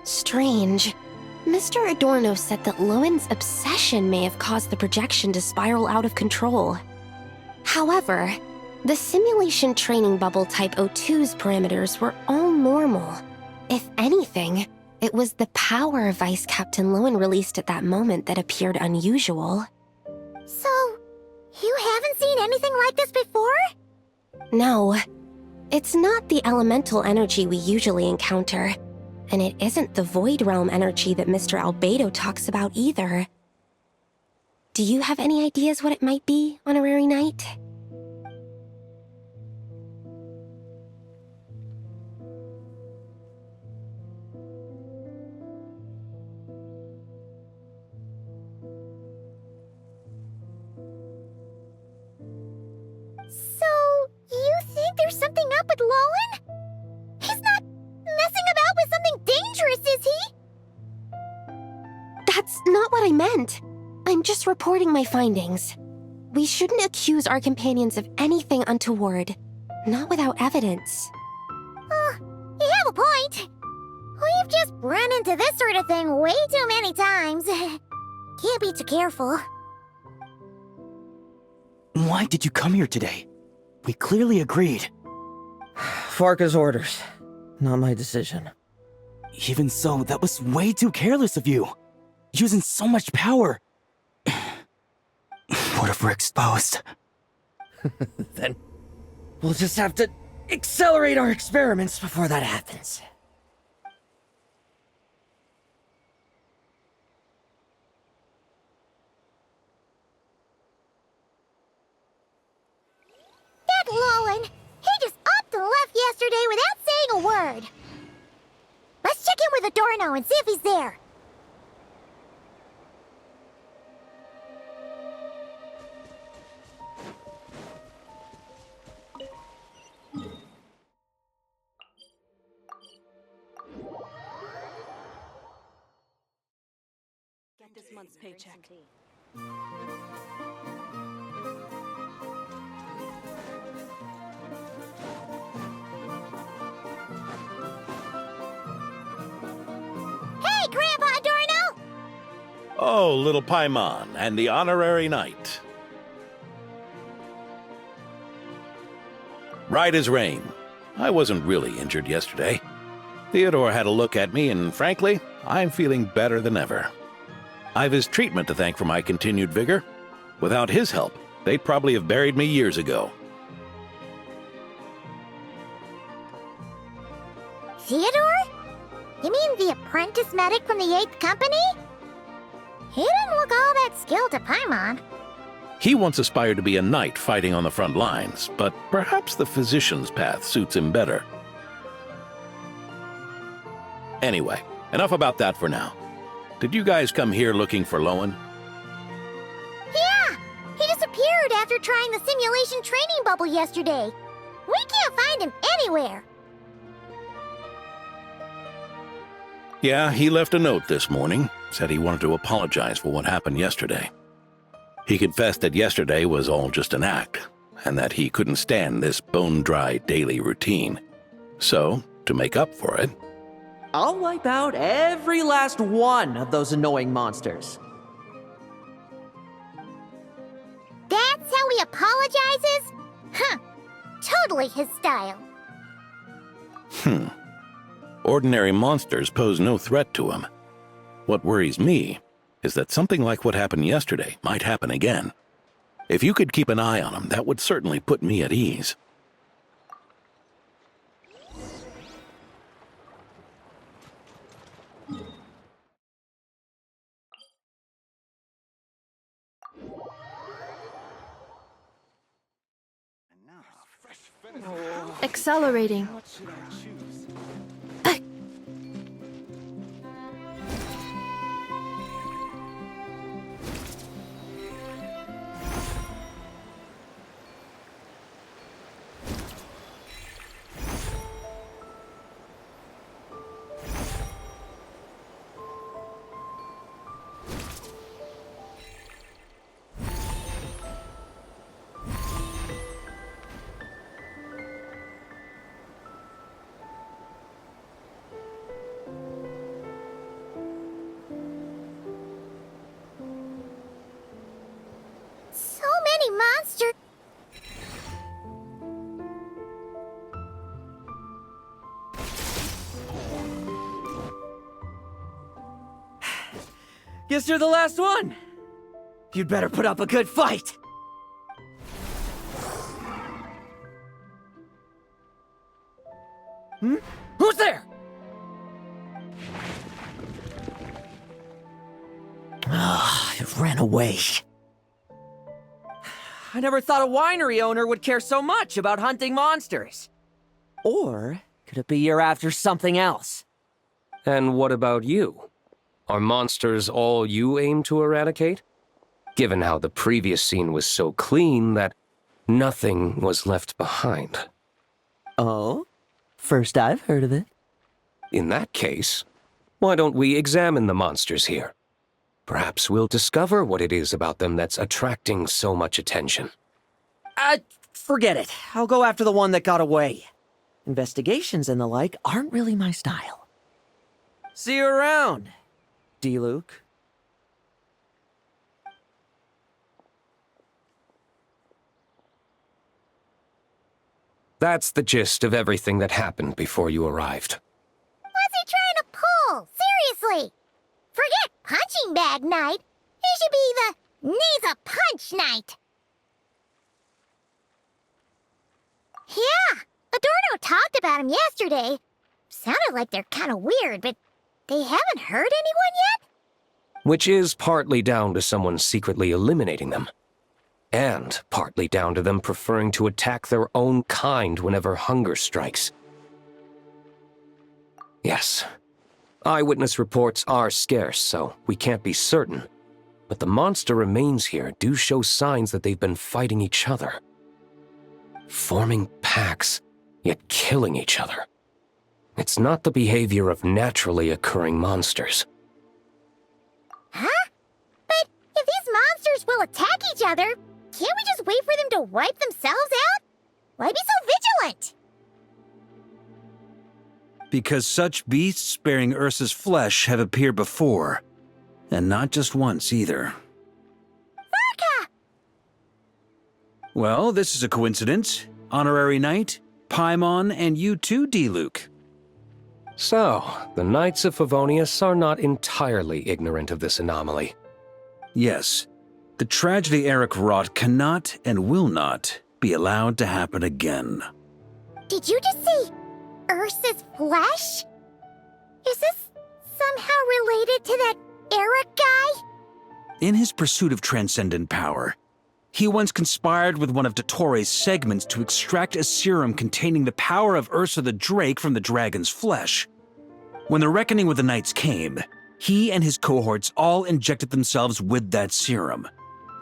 Strange. Mr. Adorno said that Lohen's obsession may have caused the projection to spiral out of control. However, the simulation training bubble Type O2's parameters were all normal. If anything, it was the power Vice Captain Lohen released at that moment that appeared unusual. So, you haven't seen anything like this before? No, it's not the elemental energy we usually encounter, and it isn't the Void Realm energy that Mr. Albedo talks about either. Do you have any ideas what it might be, Honorary Knight? There's something up with Lohen? He's not messing about with something dangerous, is he? That's not what I meant. I'm just reporting my findings. We shouldn't accuse our companions of anything untoward. Not without evidence. You have a point. We've just run into this sort of thing way too many times. Can't be too careful. Why did you come here today? We clearly agreed. Farka's orders. Not my decision. Even so, that was way too careless of you. Using so much power. What if we're exposed? Then we'll just have to accelerate our experiments before that happens. Lohen, he just upped and left yesterday without saying a word. Let's check in with Adorno and see if he's there. Get this month's paycheck. Hey, Grandpa Adorno! Oh, little Paimon and the Honorary Knight. Right as rain. I wasn't really injured yesterday. Theodore had a look at me, and frankly, I'm feeling better than ever. I've his treatment to thank for my continued vigor. Without his help, they'd probably have buried me years ago. Theodore? You mean the apprentice medic from the 8th Company? He didn't look all that skilled to Paimon. He once aspired to be a knight fighting on the front lines, but perhaps the physician's path suits him better. Anyway, enough about that for now. Did you guys come here looking for Lohen? Yeah! He disappeared after trying the simulation training bubble yesterday. We can't find him anywhere. Yeah, he left a note this morning. Said he wanted to apologize for what happened yesterday. He confessed that yesterday was all just an act, and that he couldn't stand this bone-dry daily routine. So, to make up for it, I'll wipe out every last one of those annoying monsters. That's how he apologizes? Huh. Totally his style. Ordinary monsters pose no threat to him. What worries me is that something like what happened yesterday might happen again. If you could keep an eye on him, that would certainly put me at ease. Accelerating. So many monsters. Guess you're the last one. You'd better put up a good fight. Who's there? It ran away. I never thought a winery owner would care so much about hunting monsters. Or could it be you're after something else? And what about you? Are monsters all you aim to eradicate? Given how the previous scene was so clean that nothing was left behind. Oh? First I've heard of it. In that case, why don't we examine the monsters here? Perhaps we'll discover what it is about them that's attracting so much attention. Forget it. I'll go after the one that got away. Investigations and the like aren't really my style. See you around, D-Luke. That's the gist of everything that happened before you arrived. What's he trying to pull? Seriously. Forget punching bag night. It should be the needs a punch night. Yeah, Adorno talked about him yesterday. Sounded like they're kind of weird, but they haven't hurt anyone yet? Which is partly down to someone secretly eliminating them. And partly down to them preferring to attack their own kind whenever hunger strikes. Yes, eyewitness reports are scarce, so we can't be certain. But the monster remains here do show signs that they've been fighting each other. Forming packs, yet killing each other. It's not the behavior of naturally occurring monsters. Huh? But if these monsters will attack each other, can't we just wait for them to wipe themselves out? Why be so vigilant? Because such beasts bearing Ursa's flesh have appeared before. And not just once, either. Varka! Well, this is a coincidence. Honorary Knight, Paimon, and you too, D-Luke. So, the Knights of Favonius are not entirely ignorant of this anomaly. Yes. The tragedy Eric wrought cannot and will not be allowed to happen again. Did you just say Ursa's flesh? Is this somehow related to that Eric guy? In his pursuit of transcendent power, he once conspired with one of Dottores' segments to extract a serum containing the power of Ursa the Drake from the dragon's flesh. When the reckoning with the Knights came, he and his cohorts all injected themselves with that serum,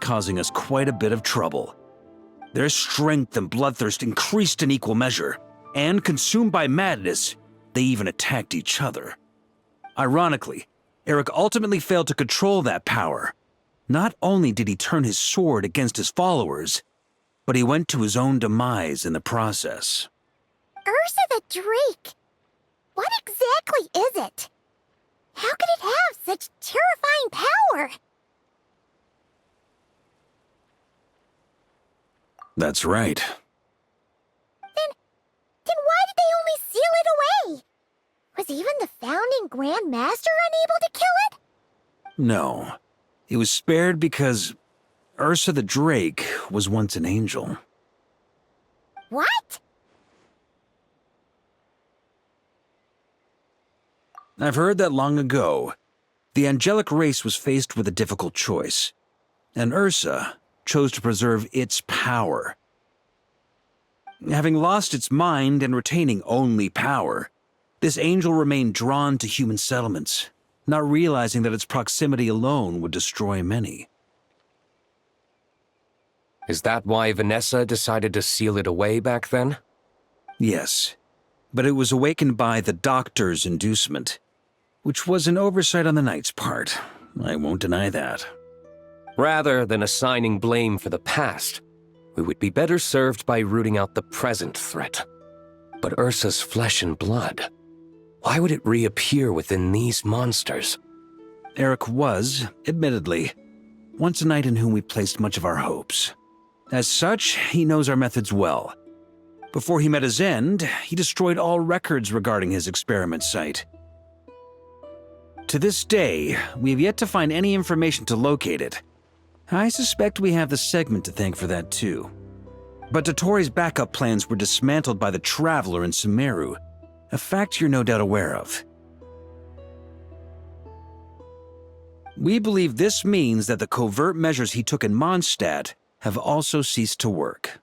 causing us quite a bit of trouble. Their strength and bloodthirst increased in equal measure, and consumed by madness, they even attacked each other. Ironically, Eric ultimately failed to control that power. Not only did he turn his sword against his followers, but he went to his own demise in the process. Ursa the Drake? What exactly is it? How could it have such terrifying power? That's right. Then why did they only seal it away? Was he Grand Master unable to kill it? No. It was spared because Ursa the Drake was once an angel. What? I've heard that long ago, the angelic race was faced with a difficult choice, and Ursa chose to preserve its power. Having lost its mind and retaining only power, this angel remained drawn to human settlements, not realizing that its proximity alone would destroy many. Is that why Vanessa decided to seal it away back then? Yes, but it was awakened by the Doctor's inducement, which was an oversight on the Knight's part. I won't deny that. Rather than assigning blame for the past, we would be better served by rooting out the present threat. But Ursa's flesh and blood, why would it reappear within these monsters? Eric was, admittedly, once a knight in whom we placed much of our hopes. As such, he knows our methods well. Before he met his end, he destroyed all records regarding his experiment site. To this day, we have yet to find any information to locate it. I suspect we have the segment to thank for that too. But Dotori's backup plans were dismantled by the Traveler in Sumeru, a fact you're no doubt aware of. We believe this means that the covert measures he took in Mondstadt have also ceased to work.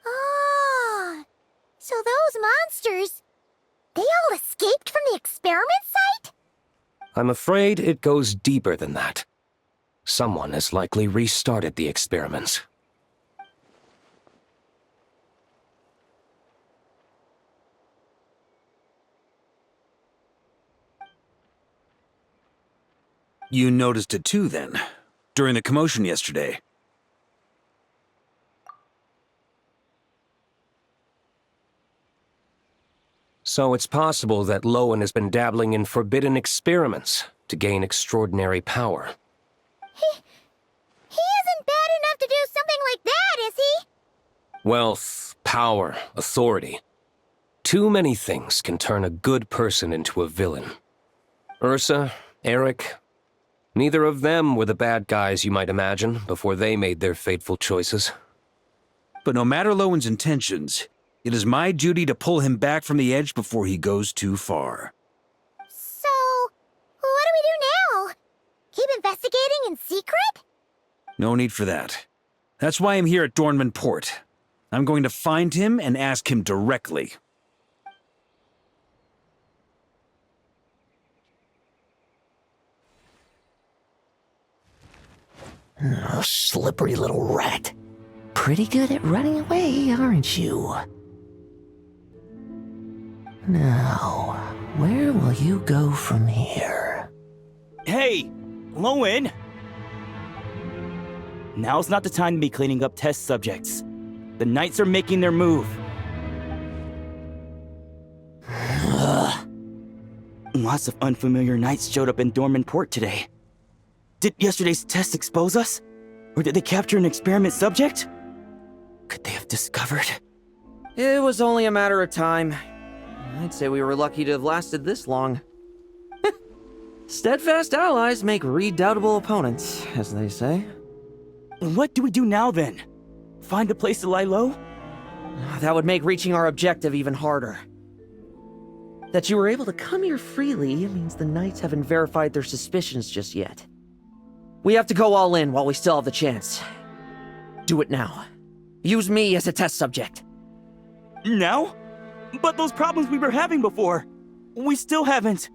Ah, so those monsters, they all escaped from the experiment site? I'm afraid it goes deeper than that. Someone has likely restarted the experiments. You noticed it too, then, during the commotion yesterday. So it's possible that Lohen has been dabbling in forbidden experiments to gain extraordinary power. He isn't bad enough to do something like that, is he? Wealth, power, authority. Too many things can turn a good person into a villain. Ursa, Eric, neither of them were the bad guys you might imagine before they made their fateful choices. But no matter Lowen's intentions, it is my duty to pull him back from the edge before he goes too far. So, what do we do now? Keep investigating in secret? No need for that. That's why I'm here at Dornman Port. I'm going to find him and ask him directly. Oh, slippery little rat. Pretty good at running away, aren't you? Now, where will you go from here? Hey, Lohen! Now's not the time to be cleaning up test subjects. The Knights are making their move. Lots of unfamiliar Knights showed up in Dorman Port today. Did yesterday's test expose us? Or did they capture an experiment subject? Could they have discovered? It was only a matter of time. I'd say we were lucky to have lasted this long. Steadfast allies make redoubtable opponents, as they say. What do we do now, then? Find a place to lie low? That would make reaching our objective even harder. That you were able to come here freely means the Knights haven't verified their suspicions just yet. We have to go all in while we still have the chance. Do it now. Use me as a test subject. Now? But those problems we were having before, we still haven't.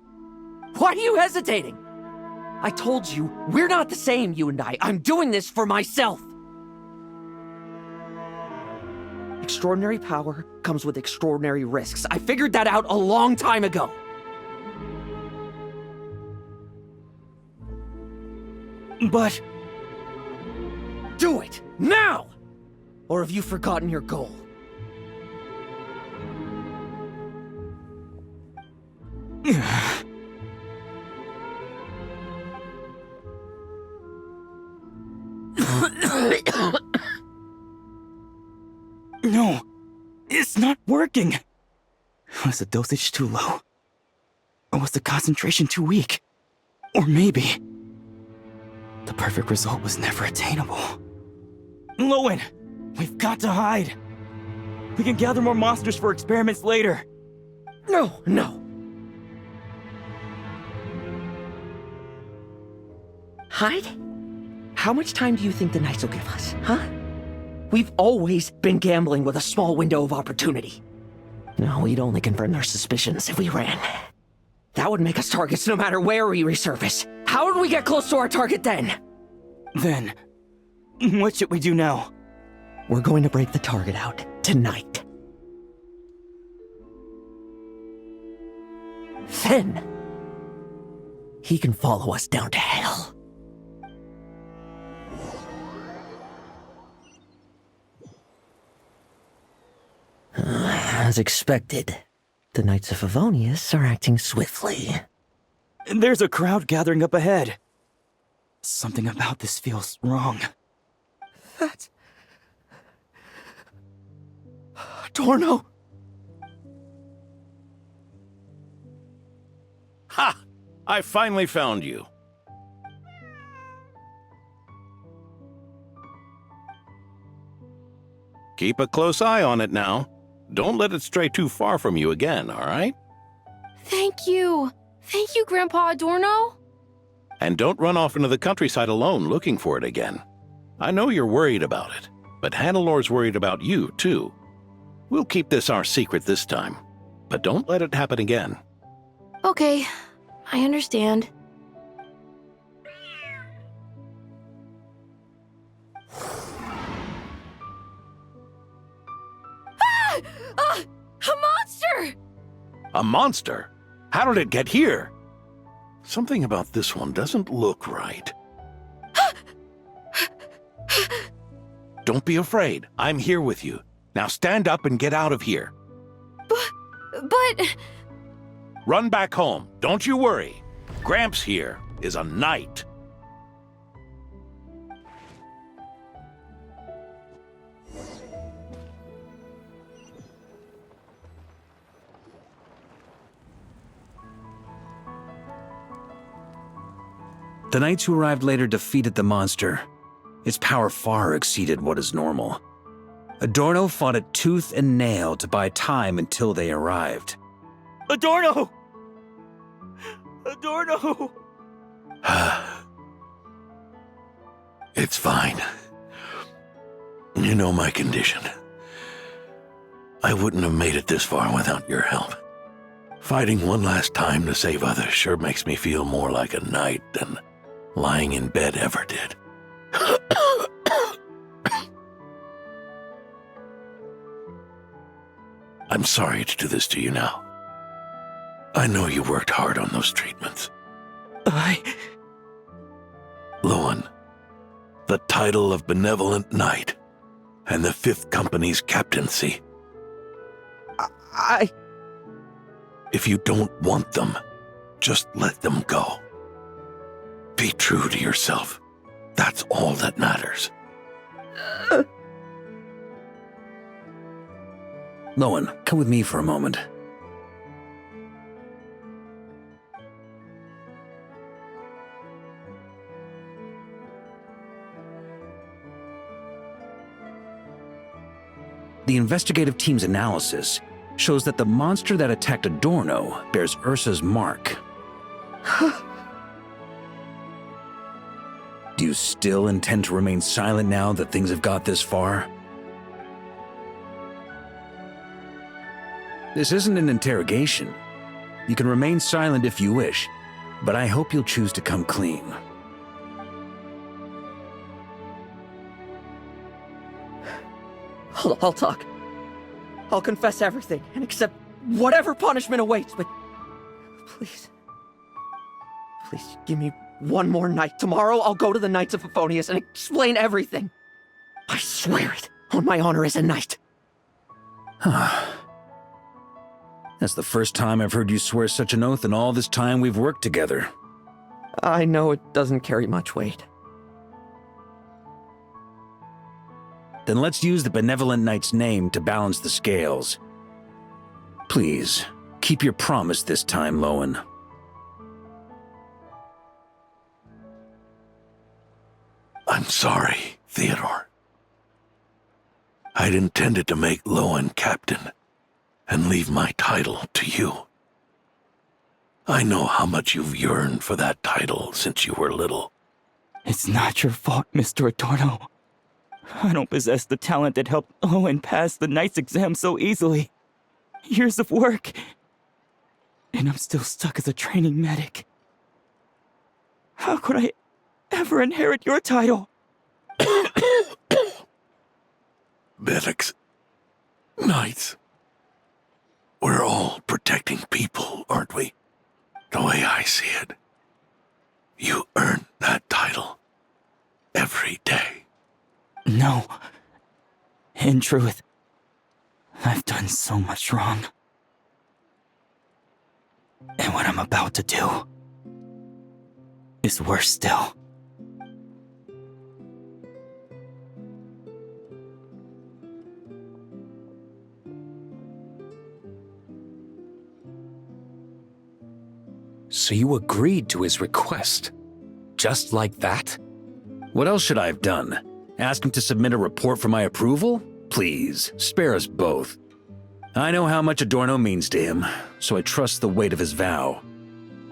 Why are you hesitating? I told you, we're not the same, you and I. I'm doing this for myself. Extraordinary power comes with extraordinary risks. I figured that out a long time ago. But... do it, now! Or have you forgotten your goal? No, it's not working. Was the dosage too low? Or was the concentration too weak? Or maybe the perfect result was never attainable. Lohen, we've got to hide. We can gather more monsters for experiments later. No. Hide? How much time do you think the Knights will give us, huh? We've always been gambling with a small window of opportunity. No, we'd only confirm their suspicions if we ran. That would make us targets no matter where we resurface. How would we get close to our target then? Then, what should we do now? We're going to break the target out tonight. Then, he can follow us down to hell. As expected, the Knights of Favonius are acting swiftly. There's a crowd gathering up ahead. Something about this feels wrong. That's... Adorno! Ha! I finally found you. Keep a close eye on it now. Don't let it stray too far from you again, all right? Thank you. Thank you, Grandpa Adorno. And don't run off into the countryside alone looking for it again. I know you're worried about it, but Hannelor's worried about you, too. We'll keep this our secret this time, but don't let it happen again. Okay, I understand. A monster! A monster? How did it get here? Something about this one doesn't look right. Don't be afraid. I'm here with you. Now stand up and get out of here. But... Run back home. Don't you worry. Gramps here is a knight. The knights who arrived later defeated the monster. Its power far exceeded what is normal. Adorno fought it tooth and nail to buy time until they arrived. Adorno! Adorno! It's fine. You know my condition. I wouldn't have made it this far without your help. Fighting one last time to save others sure makes me feel more like a knight than lying in bed ever did. I'm sorry to do this to you now. I know you worked hard on those treatments. Lohen, the title of Benevolent Knight and the 5th Company's captaincy. If you don't want them, just let them go. Be true to yourself. That's all that matters. Lohen, come with me for a moment. The investigative team's analysis shows that the monster that attacked Adorno bears Ursa's mark. Do you still intend to remain silent now that things have got this far? This isn't an interrogation. You can remain silent if you wish, but I hope you'll choose to come clean. I'll talk. I'll confess everything and accept whatever punishment awaits, but please give me one more night. Tomorrow I'll go to the Knights of Favonius and explain everything. I swear it on my honor as a knight. That's the first time I've heard you swear such an oath in all this time we've worked together. I know it doesn't carry much weight. Then let's use the Benevolent Knight's name to balance the scales. Please, keep your promise this time, Lohen. I'm sorry, Theodore. I'd intended to make Lohen captain and leave my title to you. I know how much you've yearned for that title since you were little. It's not your fault, Mr. Adorno. I don't possess the talent that helped Owen pass the Knight's exam so easily. Years of work, and I'm still stuck as a training medic. How could I ever inherit your title? Medics, Knights, we're all protecting people, aren't we? The way I see it, you earn that title every day. No. In truth, I've done so much wrong. And what I'm about to do is worse still. So you agreed to his request? Just like that? What else should I have done? Ask him to submit a report for my approval? Please, spare us both. I know how much Adorno means to him, so I trust the weight of his vow.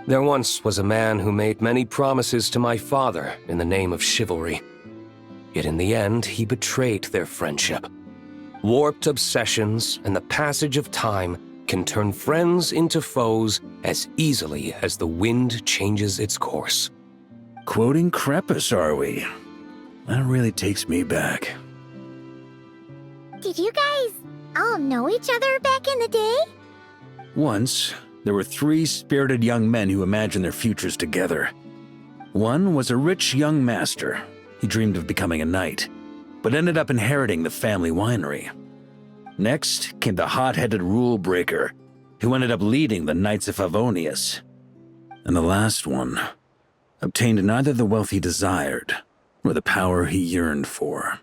There once was a man who made many promises to my father in the name of chivalry. Yet in the end, he betrayed their friendship. Warped obsessions and the passage of time can turn friends into foes as easily as the wind changes its course. Quoting Lepus, are we? That really takes me back. Did you guys all know each other back in the day? Once, there were 3 spirited young men who imagined their futures together. One was a rich young master. He dreamed of becoming a knight, but ended up inheriting the family winery. Next came the hot-headed rule breaker, who ended up leading the Knights of Favonius. And the last one obtained neither the wealth he desired, nor the power he yearned for.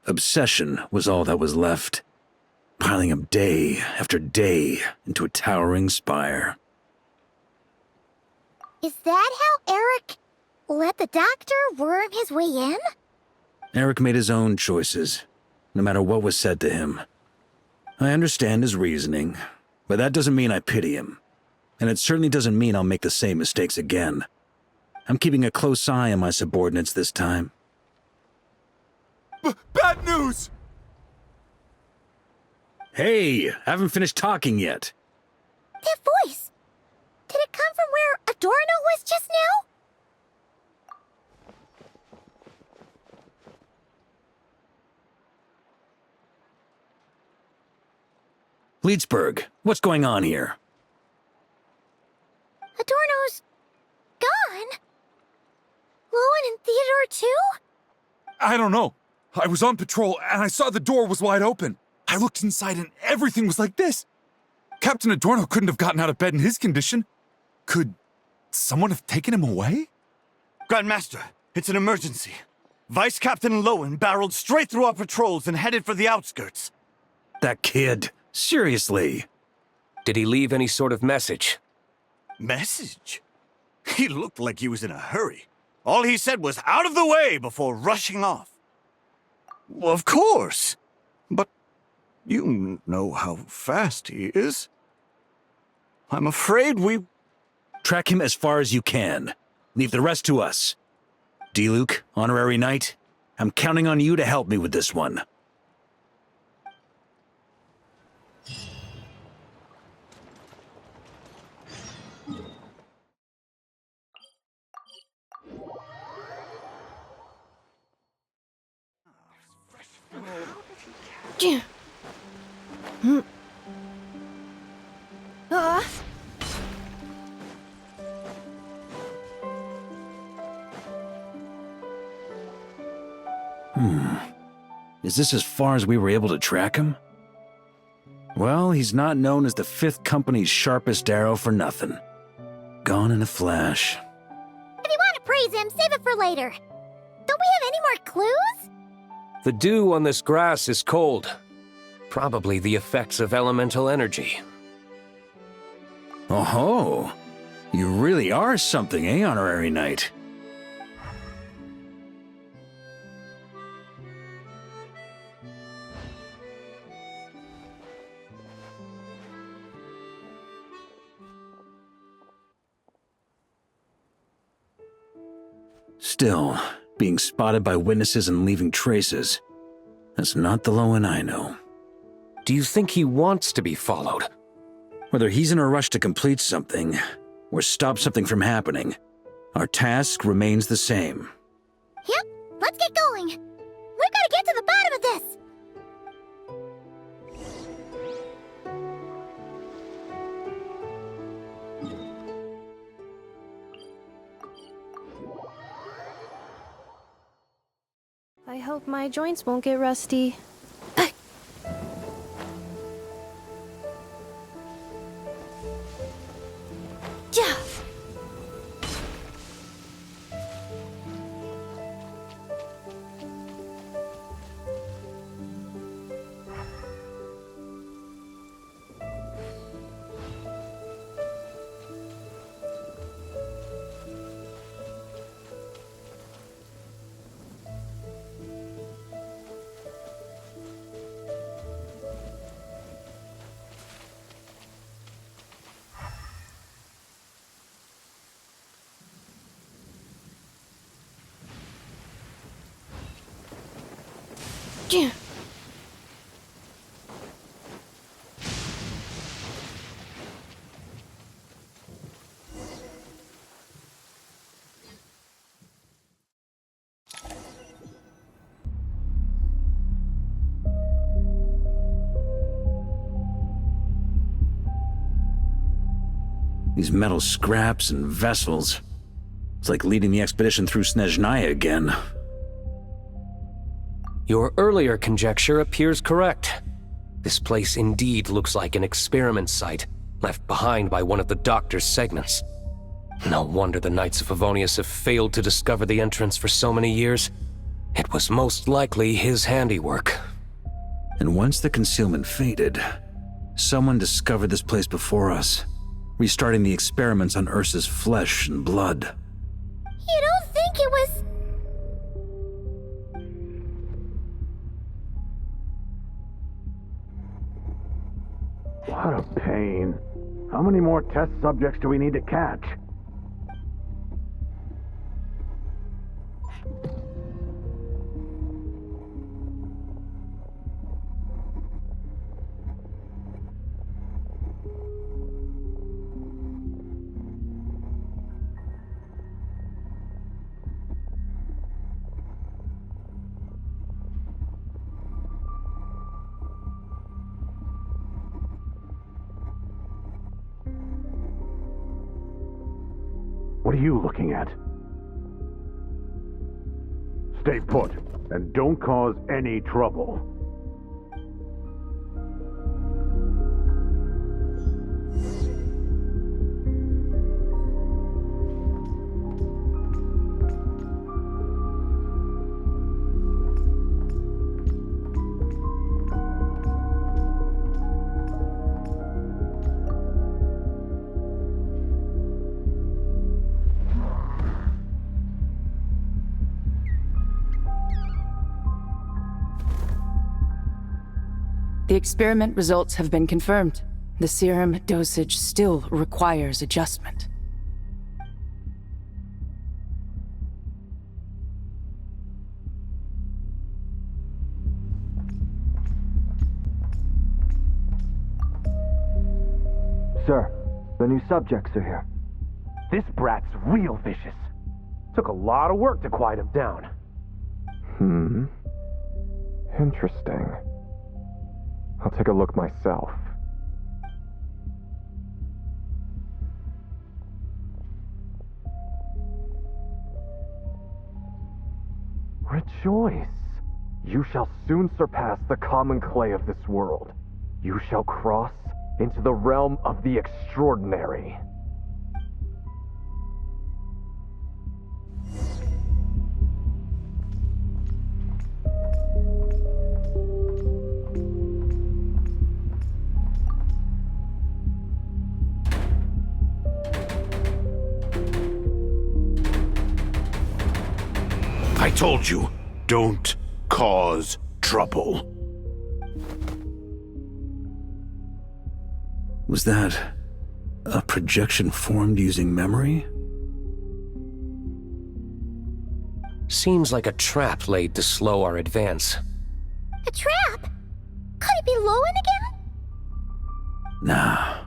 Obsession was all that was left, piling up day after day into a towering spire. Is that how Eric let the doctor worm his way in? Eric made his own choices, no matter what was said to him. I understand his reasoning, but that doesn't mean I pity him. And it certainly doesn't mean I'll make the same mistakes again. I'm keeping a close eye on my subordinates this time. Bad news! Hey, haven't finished talking yet. That voice! Did it come from where Adorno was just now? Leedsburg, what's going on here? Adorno's gone? Lohen and Theodore too? I don't know. I was on patrol and I saw the door was wide open. I looked inside and everything was like this. Captain Adorno couldn't have gotten out of bed in his condition. Could someone have taken him away? Grandmaster, it's an emergency. Vice Captain Lohen barreled straight through our patrols and headed for the outskirts. That kid, seriously. Did he leave any sort of message? Message? He looked like he was in a hurry. All he said was out of the way before rushing off. Well, of course. But you know how fast he is. I'm afraid we... Track him as far as you can. Leave the rest to us. D-Luke, honorary knight, I'm counting on you to help me with this one. Is this as far as we were able to track him? Well, he's not known as the 5th Company's sharpest arrow for nothing. Gone in a flash. If you want to praise him, save it for later. Don't we have any more clues? The dew on this grass is cold. Probably the effects of elemental energy. Oh-ho! You really are something, eh, honorary knight? Still, being spotted by witnesses and leaving traces, that's not the Lohen I know. Do you think he wants to be followed? Whether he's in a rush to complete something or stop something from happening, our task remains the same. Yep, let's get going. We've got to get to the bottom of this. I hope my joints won't get rusty. Yeah. Yeah. These metal scraps and vessels. It's like leading the expedition through Snezhnaya again. Your earlier conjecture appears correct. This place indeed looks like an experiment site, left behind by one of the Doctor's segments. No wonder the Knights of Favonius have failed to discover the entrance for so many years. It was most likely his handiwork. And once the concealment faded, someone discovered this place before us, restarting the experiments on Ursa's flesh and blood. You don't think it was... What a pain. How many more test subjects do we need to catch? What are you looking at? Stay put, and don't cause any trouble. The experiment results have been confirmed. The serum dosage still requires adjustment. Sir, the new subjects are here. This brat's real vicious. Took a lot of work to quiet him down. Interesting. I'll take a look myself. Rejoice! You shall soon surpass the common clay of this world. You shall cross into the realm of the extraordinary. I told you, don't cause trouble. Was that a projection formed using memory? Seems like a trap laid to slow our advance. A trap? Could it be Lohen again? Nah.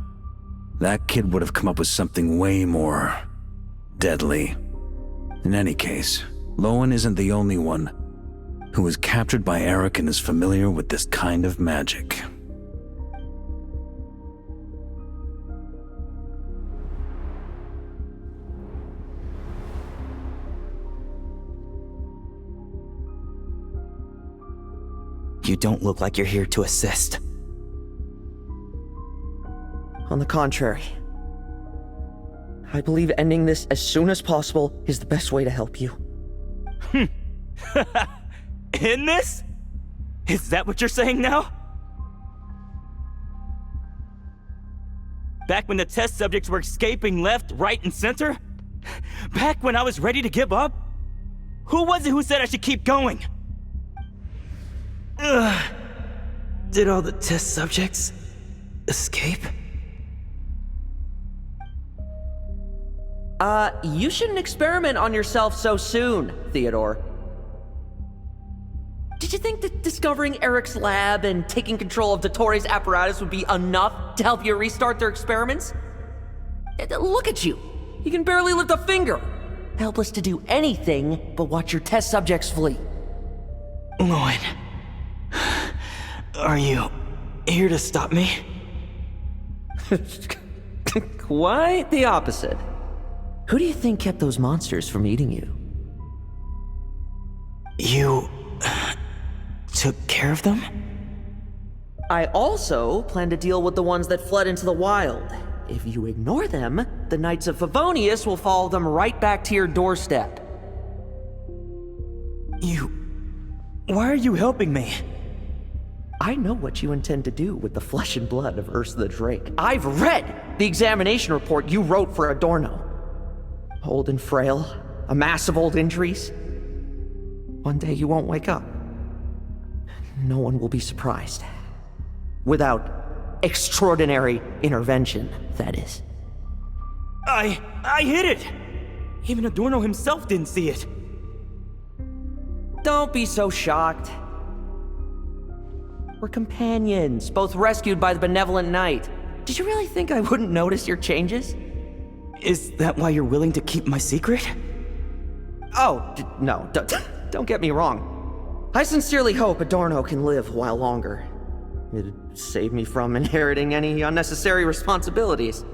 That kid would have come up with something way more deadly. In any case, Lohen isn't the only one who was captured by Eric and is familiar with this kind of magic. You don't look like you're here to assist. On the contrary, I believe ending this as soon as possible is the best way to help you. In this? Is that what you're saying now? Back when the test subjects were escaping left, right, and center? Back when I was ready to give up? Who was it who said I should keep going? Did all the test subjects escape? You shouldn't experiment on yourself so soon, Theodore. Did you think that discovering Eric's lab and taking control of Dottore apparatus would be enough to help you restart their experiments? Look at you. You can barely lift a finger. Helpless to do anything but watch your test subjects flee. Lohen, are you here to stop me? Quite the opposite. Who do you think kept those monsters from eating you? You took care of them? I also plan to deal with the ones that fled into the wild. If you ignore them, the Knights of Favonius will follow them right back to your doorstep. Why are you helping me? I know what you intend to do with the flesh and blood of Ursa the Drake. I've read the examination report you wrote for Adorno. Old and frail, a mass of old injuries. One day you won't wake up. No one will be surprised. Without extraordinary intervention, that is. I hid it! Even Adorno himself didn't see it. Don't be so shocked. We're companions, both rescued by the benevolent knight. Did you really think I wouldn't notice your changes? Is that why you're willing to keep my secret? Oh, no, don't get me wrong. I sincerely hope Adorno can live a while longer. It'd save me from inheriting any unnecessary responsibilities.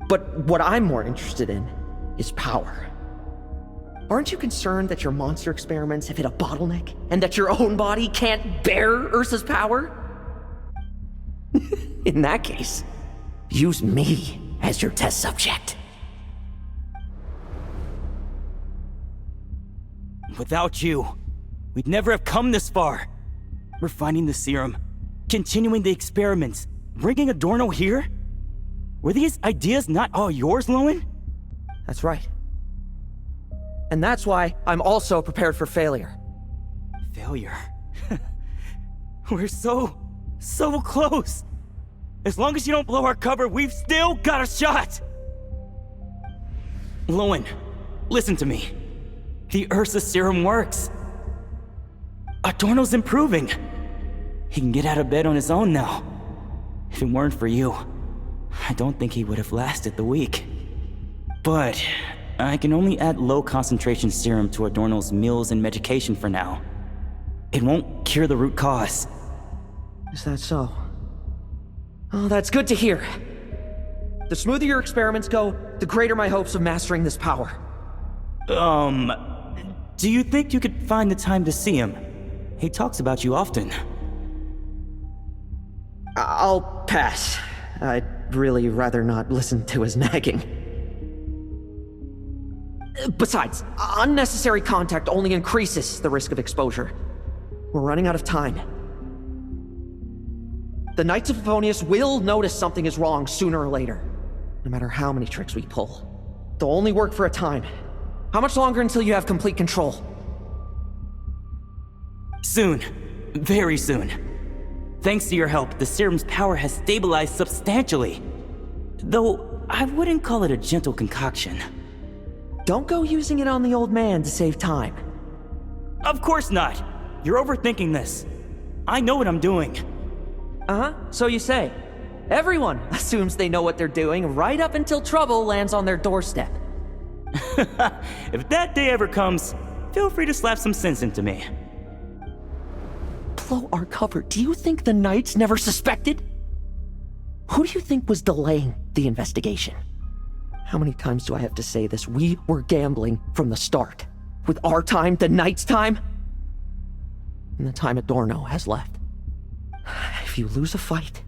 But what I'm more interested in is power. Aren't you concerned that your monster experiments have hit a bottleneck and that your own body can't bear Ursa's power? In that case, use me as your test subject. Without you, we'd never have come this far. Refining the serum, continuing the experiments, bringing Adorno here? Were these ideas not all yours, Lohen? That's right. And that's why I'm also prepared for failure. Failure? We're so close. As long as you don't blow our cover, we've still got a shot! Lohen, listen to me. The Ursa serum works. Adorno's improving. He can get out of bed on his own now. If it weren't for you, I don't think he would have lasted the week. But I can only add low concentration serum to Adorno's meals and medication for now. It won't cure the root cause. Is that so? Oh, that's good to hear. The smoother your experiments go, the greater my hopes of mastering this power. Do you think you could find the time to see him? He talks about you often. I'll pass. I'd really rather not listen to his nagging. Besides, unnecessary contact only increases the risk of exposure. We're running out of time. The Knights of Favonius will notice something is wrong sooner or later, no matter how many tricks we pull. They'll only work for a time. How much longer until you have complete control? Soon. Very soon. Thanks to your help, the serum's power has stabilized substantially. Though, I wouldn't call it a gentle concoction. Don't go using it on the old man to save time. Of course not. You're overthinking this. I know what I'm doing. Uh-huh, so you say. Everyone assumes they know what they're doing right up until trouble lands on their doorstep. If that day ever comes, feel free to slap some sense into me. Blow our cover. Do you think the Knights never suspected? Who do you think was delaying the investigation? How many times do I have to say this? We were gambling from the start. With our time, the Knights' time, and the time Adorno has left. If you lose a fight,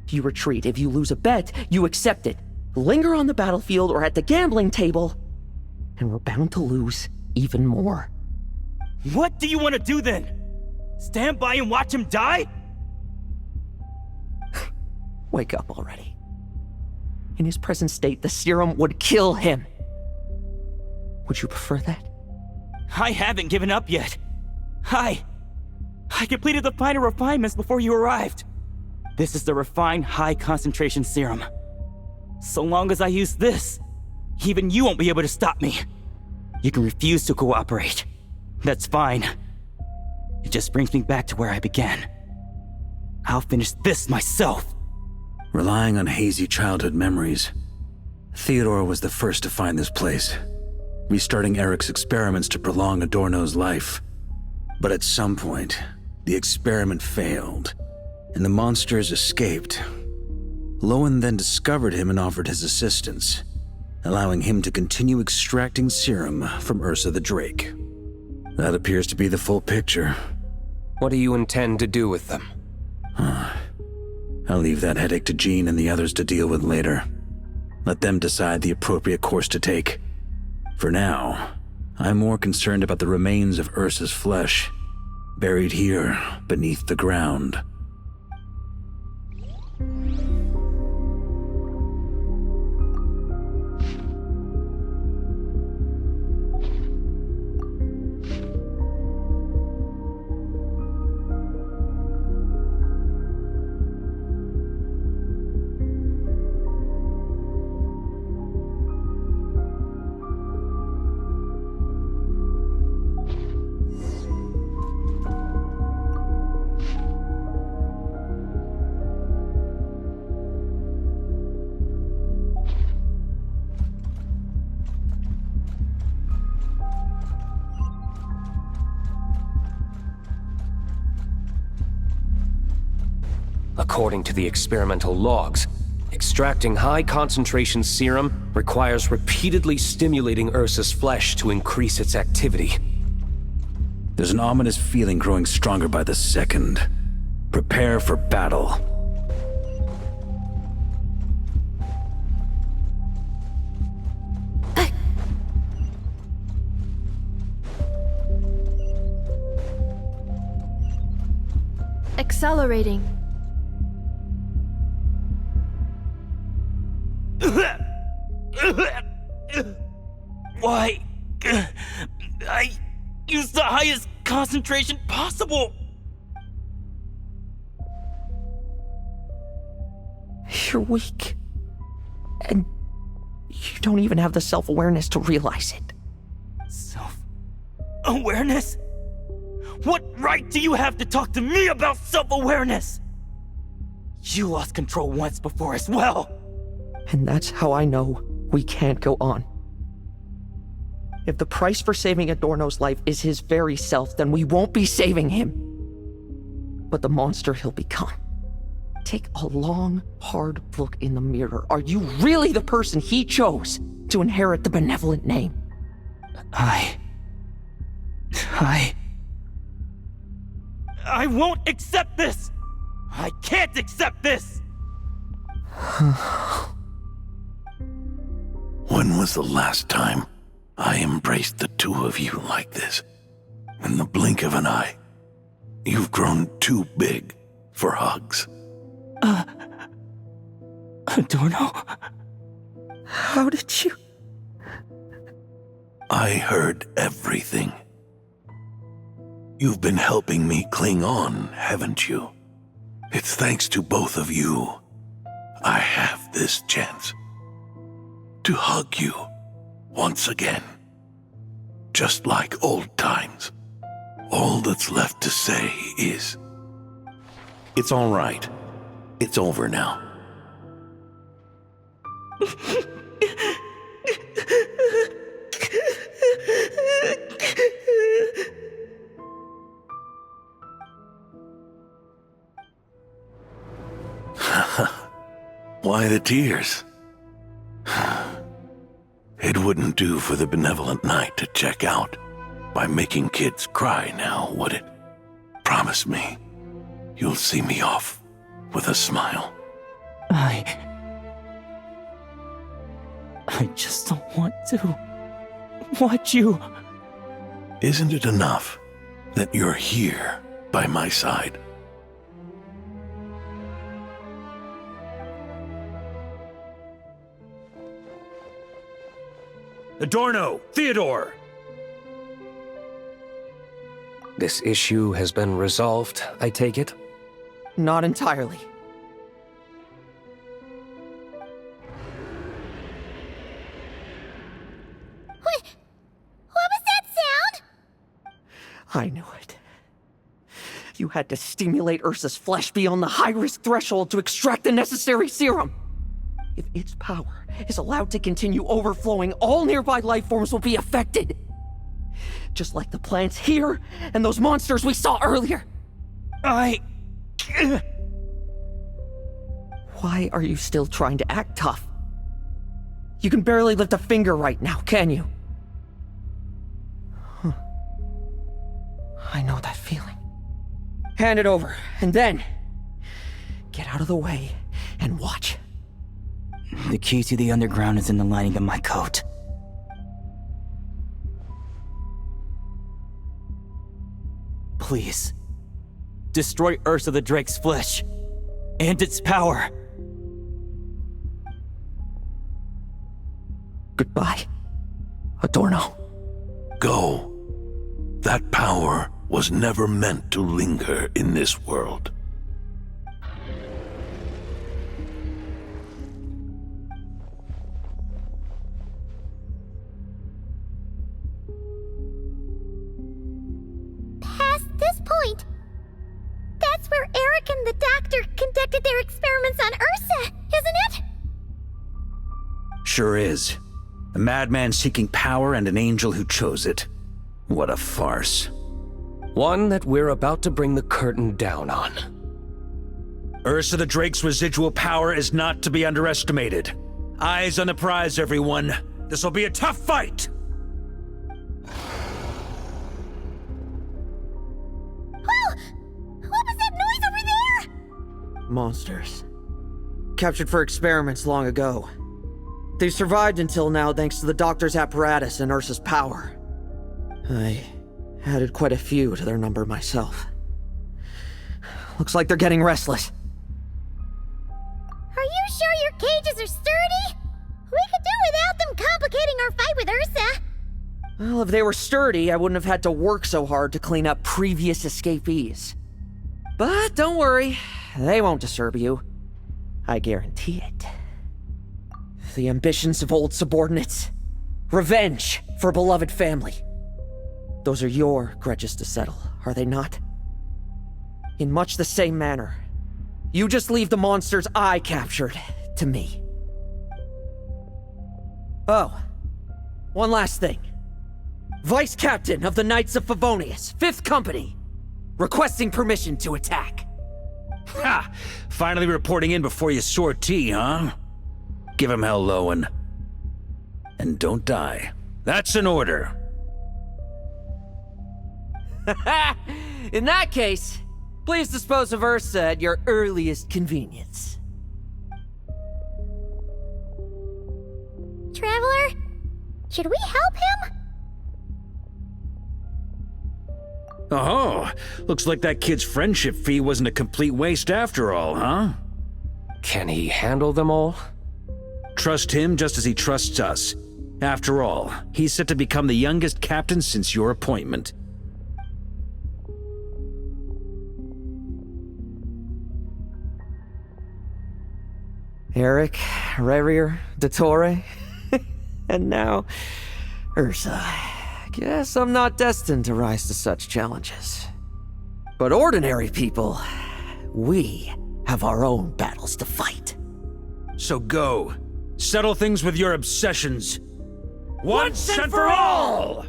you retreat. If you lose a bet, you accept it. Linger on the battlefield or at the gambling table, and we're bound to lose even more. What do you want to do then? Stand by and watch him die? Wake up already. In his present state, the serum would kill him. Would you prefer that? I haven't given up yet. I completed the final refinements before you arrived. This is the refined high-concentration serum. So long as I use this, even you won't be able to stop me. You can refuse to cooperate. That's fine. It just brings me back to where I began. I'll finish this myself. Relying on hazy childhood memories, Theodore was the first to find this place, restarting Eric's experiments to prolong Adorno's life. But at some point, the experiment failed, and the monsters escaped. Lohen then discovered him and offered his assistance, allowing him to continue extracting serum from Ursa the Drake. That appears to be the full picture. What do you intend to do with them? I'll leave that headache to Jean and the others to deal with later. Let them decide the appropriate course to take. For now, I'm more concerned about the remains of Ursa's flesh, buried here beneath the ground. According to the experimental logs, extracting high-concentration serum requires repeatedly stimulating Ursa's flesh to increase its activity. There's an ominous feeling growing stronger by the second. Prepare for battle. Accelerating. Why? I used the highest concentration possible. You're weak. And you don't even have the self-awareness to realize it. Self-awareness? What right do you have to talk to me about self-awareness? You lost control once before as well. And that's how I know we can't go on. If the price for saving Adorno's life is his very self, then we won't be saving him, but the monster he'll become. Take a long, hard look in the mirror. Are you really the person he chose to inherit the benevolent name? I won't accept this! I can't accept this! When was the last time I embraced the two of you like this? In the blink of an eye. You've grown too big for hugs. Adorno? How did you? I heard everything. You've been helping me cling on, haven't you? It's thanks to both of you I have this chance to hug you once again. Just like old times, All that's left to say is, it's all right. It's over now. Why the tears? It wouldn't do for the benevolent knight to check out by making kids cry now, would it? Promise me, you'll see me off with a smile. I just don't want to watch you. Isn't it enough that you're here by my side? Adorno, Theodore! This issue has been resolved, I take it? Not entirely. What was that sound? I knew it. You had to stimulate Ursa's flesh beyond the high-risk threshold to extract the necessary serum. If its power is allowed to continue overflowing, all nearby life forms will be affected. Just like the plants here and those monsters we saw earlier. Why are you still trying to act tough? You can barely lift a finger right now, can you? Huh. I know that feeling. Hand it over, and then get out of the way and watch. The key to the underground is in the lining of my coat. Please, destroy Ursa the Drake's flesh and its power. Goodbye, Adorno. Go. That power was never meant to linger in this world. Past this point, that's where Eric and the doctor conducted their experiments on Ursa, isn't it? Sure is. A madman seeking power and an angel who chose it. What a farce. One that we're about to bring the curtain down on. Ursa the Drake's residual power is not to be underestimated. Eyes on the prize, everyone. This'll be a tough fight! Oh! What was that noise over there? Monsters. Captured for experiments long ago. They survived until now thanks to the doctor's apparatus and Ursa's power. I added quite a few to their number myself. Looks like they're getting restless. Are you sure your cages are sturdy? We could do without them complicating our fight with Ursa. Well, if they were sturdy, I wouldn't have had to work so hard to clean up previous escapees. But don't worry, they won't disturb you. I guarantee it. The ambitions of old subordinates. Revenge for beloved family. Those are your grudges to settle, are they not? In much the same manner, you just leave the monsters I captured to me. Oh, one last thing. Vice Captain of the Knights of Favonius, 5th Company, requesting permission to attack. Ha! Finally reporting in before you sortie, huh? Give him hell, Lohen. And don't die. That's an order. In that case, please dispose of Ursa at your earliest convenience. Traveler, should we help him? Oh, looks like that kid's friendship fee wasn't a complete waste after all, huh? Can he handle them all? Trust him just as he trusts us. After all, he's set to become the youngest captain since your appointment. Eric, Revier, Dottore, and now Ursa. Guess I'm not destined to rise to such challenges. But ordinary people, we have our own battles to fight. So go. Settle things with your obsessions. Once and for all!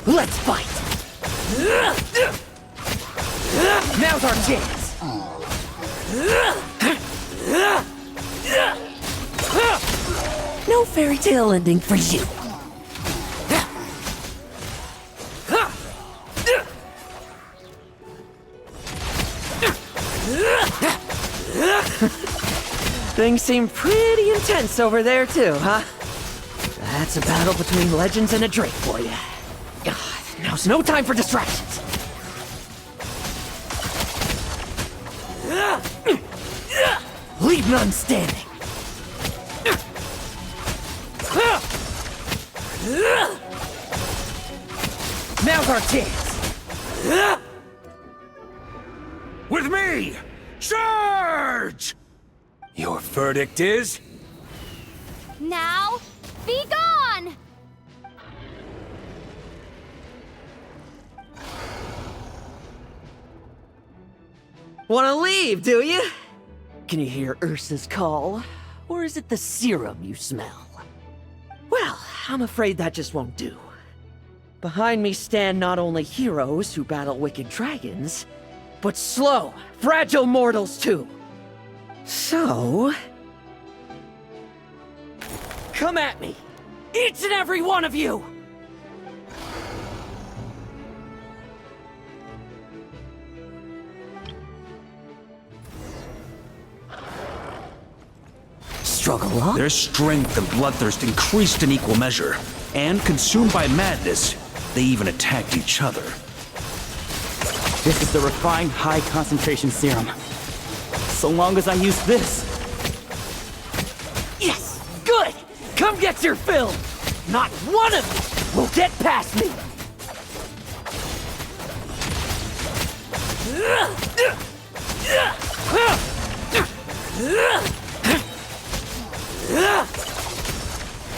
Let's fight! Now's our chance! No fairy tale ending for you. Things seem pretty intense over there too, huh? That's a battle between legends and a drake for you. Now's no time for distractions. Leave none standing. Now's our chance. With me! Charge! Your verdict is? Now, be gone! Wanna leave, do you? Can you hear Ursa's call? Or is it the serum you smell? Well, I'm afraid that just won't do. Behind me stand not only heroes who battle wicked dragons, but slow, fragile mortals too. So... come at me! Each and every one of you! Struggle on? Their strength and bloodthirst increased in equal measure, and consumed by madness, they even attacked each other. This is the refined high-concentration serum. So long as I use this. Yes! Good! Come get your fill! Not one of you will get past me!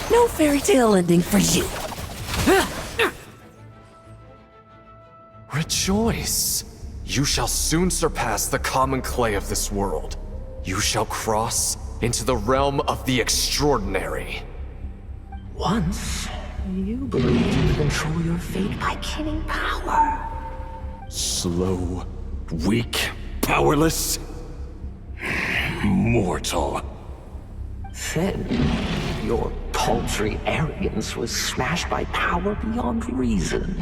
No fairy tale ending for you. Rejoice! You shall soon surpass the common clay of this world. You shall cross into the realm of the extraordinary. Once, you believed you could control your fate by killing power. Slow, weak, powerless, mortal. Then, your paltry arrogance was smashed by power beyond reason.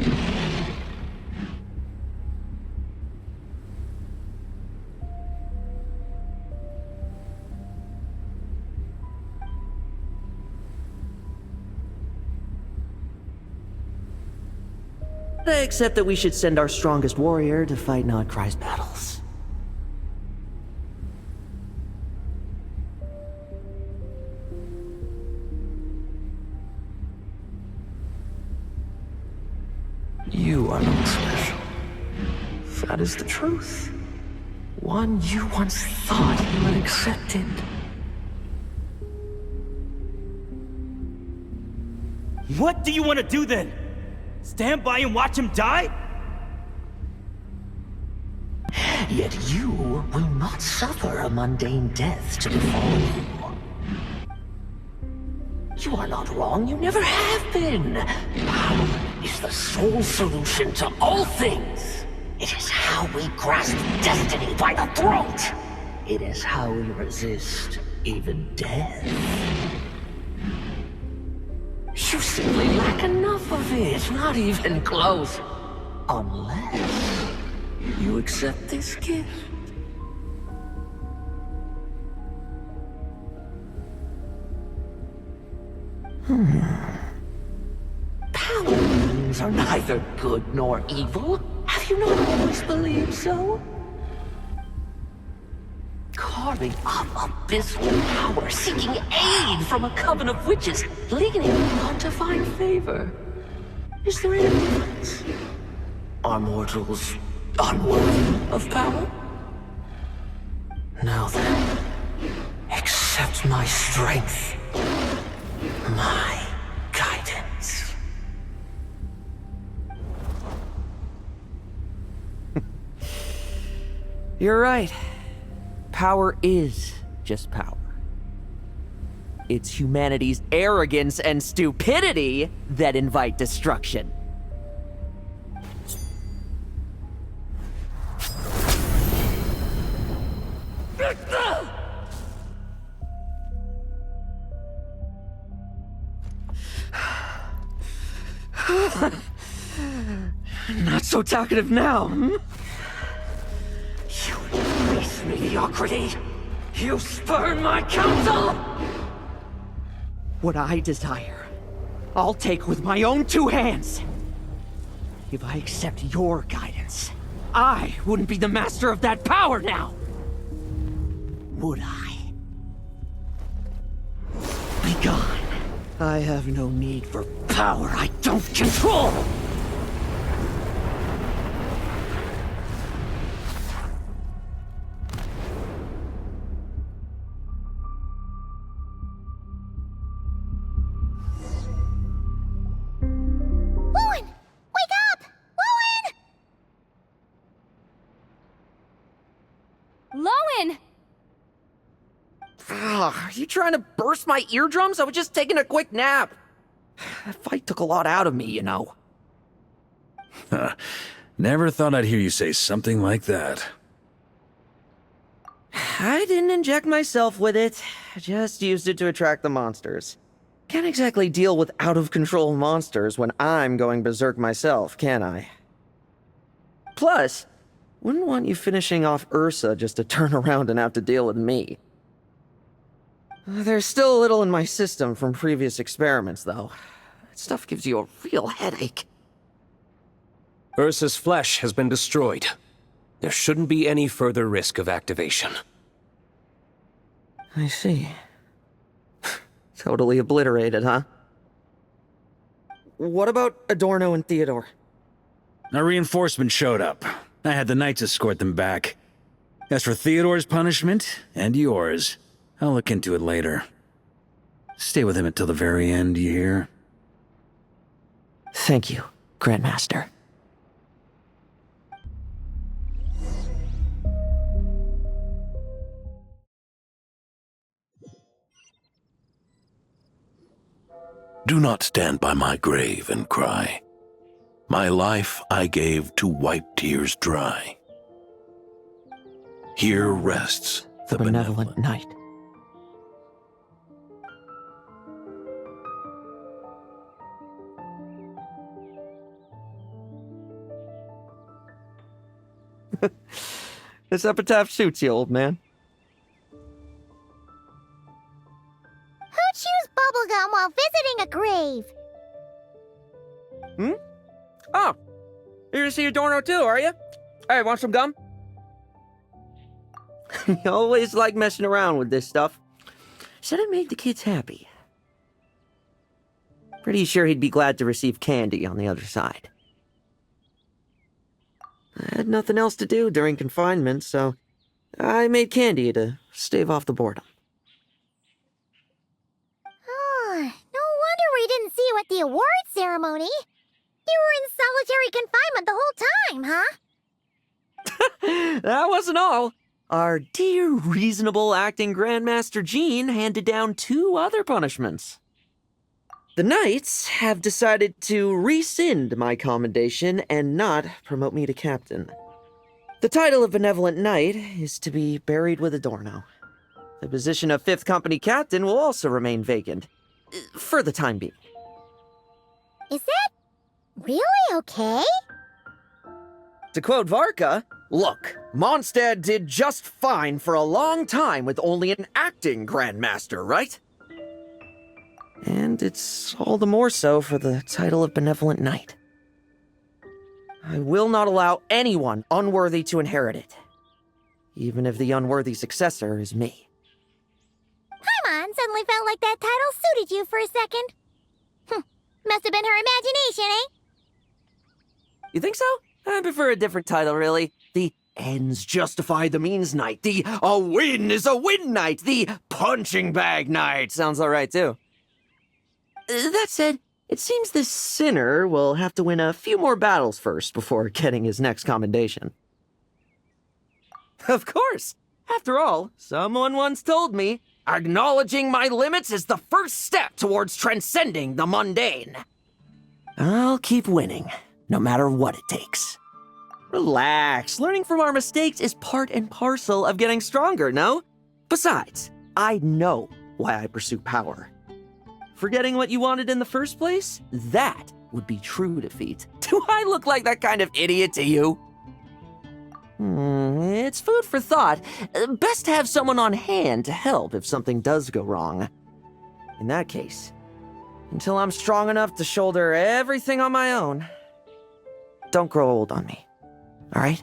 Except that we should send our strongest warrior to fight Nodcry's battles. You are not special. That is the truth. One you once thought you had accepted. What do you want to do then? Stand by and watch him die? Yet you will not suffer a mundane death to befall you. You are not wrong, you never have been. Power is the sole solution to all things. It is how we grasp destiny by the throat. It is how we resist even death. You simply lack enough of it, not even close. Unless you accept this gift. Power means are neither good nor evil. Have you not always believed so? Carving up abysmal power, seeking aid from a coven of witches, leaning on to find favor. Is there any difference? Are mortals unworthy of power? Now then, accept accept my strength, my guidance. You're right. Power is just power. It's humanity's arrogance and stupidity that invite destruction. Not so talkative now, hmm? You disgrace mediocrity! You spurn my counsel! What I desire, I'll take with my own two hands. If I accept your guidance, I wouldn't be the master of that power now. Would I? Be gone. I have no need for power I don't control! Lohen! Wake up! Lohen! Lohen! Are you trying to burst my eardrums? I was just taking a quick nap. That fight took a lot out of me, you know. Never thought I'd hear you say something like that. I didn't inject myself with it. I just used it to attract the monsters. Can't exactly deal with out-of-control monsters when I'm going berserk myself, can I? Plus, wouldn't want you finishing off Ursa just to turn around and have to deal with me. There's still a little in my system from previous experiments, though. That stuff gives you a real headache. Ursa's flesh has been destroyed. There shouldn't be any further risk of activation. I see. Totally obliterated, huh? What about Adorno and Theodore? A reinforcement showed up. I had the Knights escort them back. As for Theodore's punishment, and yours, I'll look into it later. Stay with him until the very end, you hear? Thank you, Grandmaster. Do not stand by my grave and cry. My life I gave to wipe tears dry. Here rests the benevolent Knight. This epitaph suits you, old man. Who chews bubblegum while visiting a grave? Hmm? Oh, you're to see Adorno too, are you? Hey, want some gum? You always like messing around with this stuff. Said it made the kids happy. Pretty sure he'd be glad to receive candy on the other side. I had nothing else to do during confinement, so I made candy to stave off the boredom. Oh, no wonder we didn't see you at the award ceremony. You were in solitary confinement the whole time, huh? That wasn't all. Our dear, reasonable acting Grandmaster Jean handed down 2 other punishments. The Knights have decided to rescind my commendation and not promote me to captain. The title of Benevolent Knight is to be buried with Adorno. The position of 5th Company Captain will also remain vacant, for the time being. Is that really okay? To quote Varka, look, Mondstadt did just fine for a long time with only an acting Grandmaster, right? And it's all the more so for the title of Benevolent Knight. I will not allow anyone unworthy to inherit it, even if the unworthy successor is me. Paimon suddenly felt like that title suited you for a second. Must have been her imagination, eh? You think so? I prefer a different title, really. The ends justify the means night, the a win is a win night, the punching bag night. Sounds alright, too. That said, it seems this sinner will have to win a few more battles first before getting his next commendation. Of course! After all, someone once told me, acknowledging my limits is the first step towards transcending the mundane. I'll keep winning, no matter what it takes. Relax, learning from our mistakes is part and parcel of getting stronger, no? Besides, I know why I pursue power. Forgetting what you wanted in the first place? That would be true defeat. Do I look like that kind of idiot to you? It's food for thought. Best to have someone on hand to help if something does go wrong. In that case, until I'm strong enough to shoulder everything on my own, don't grow old on me, all right?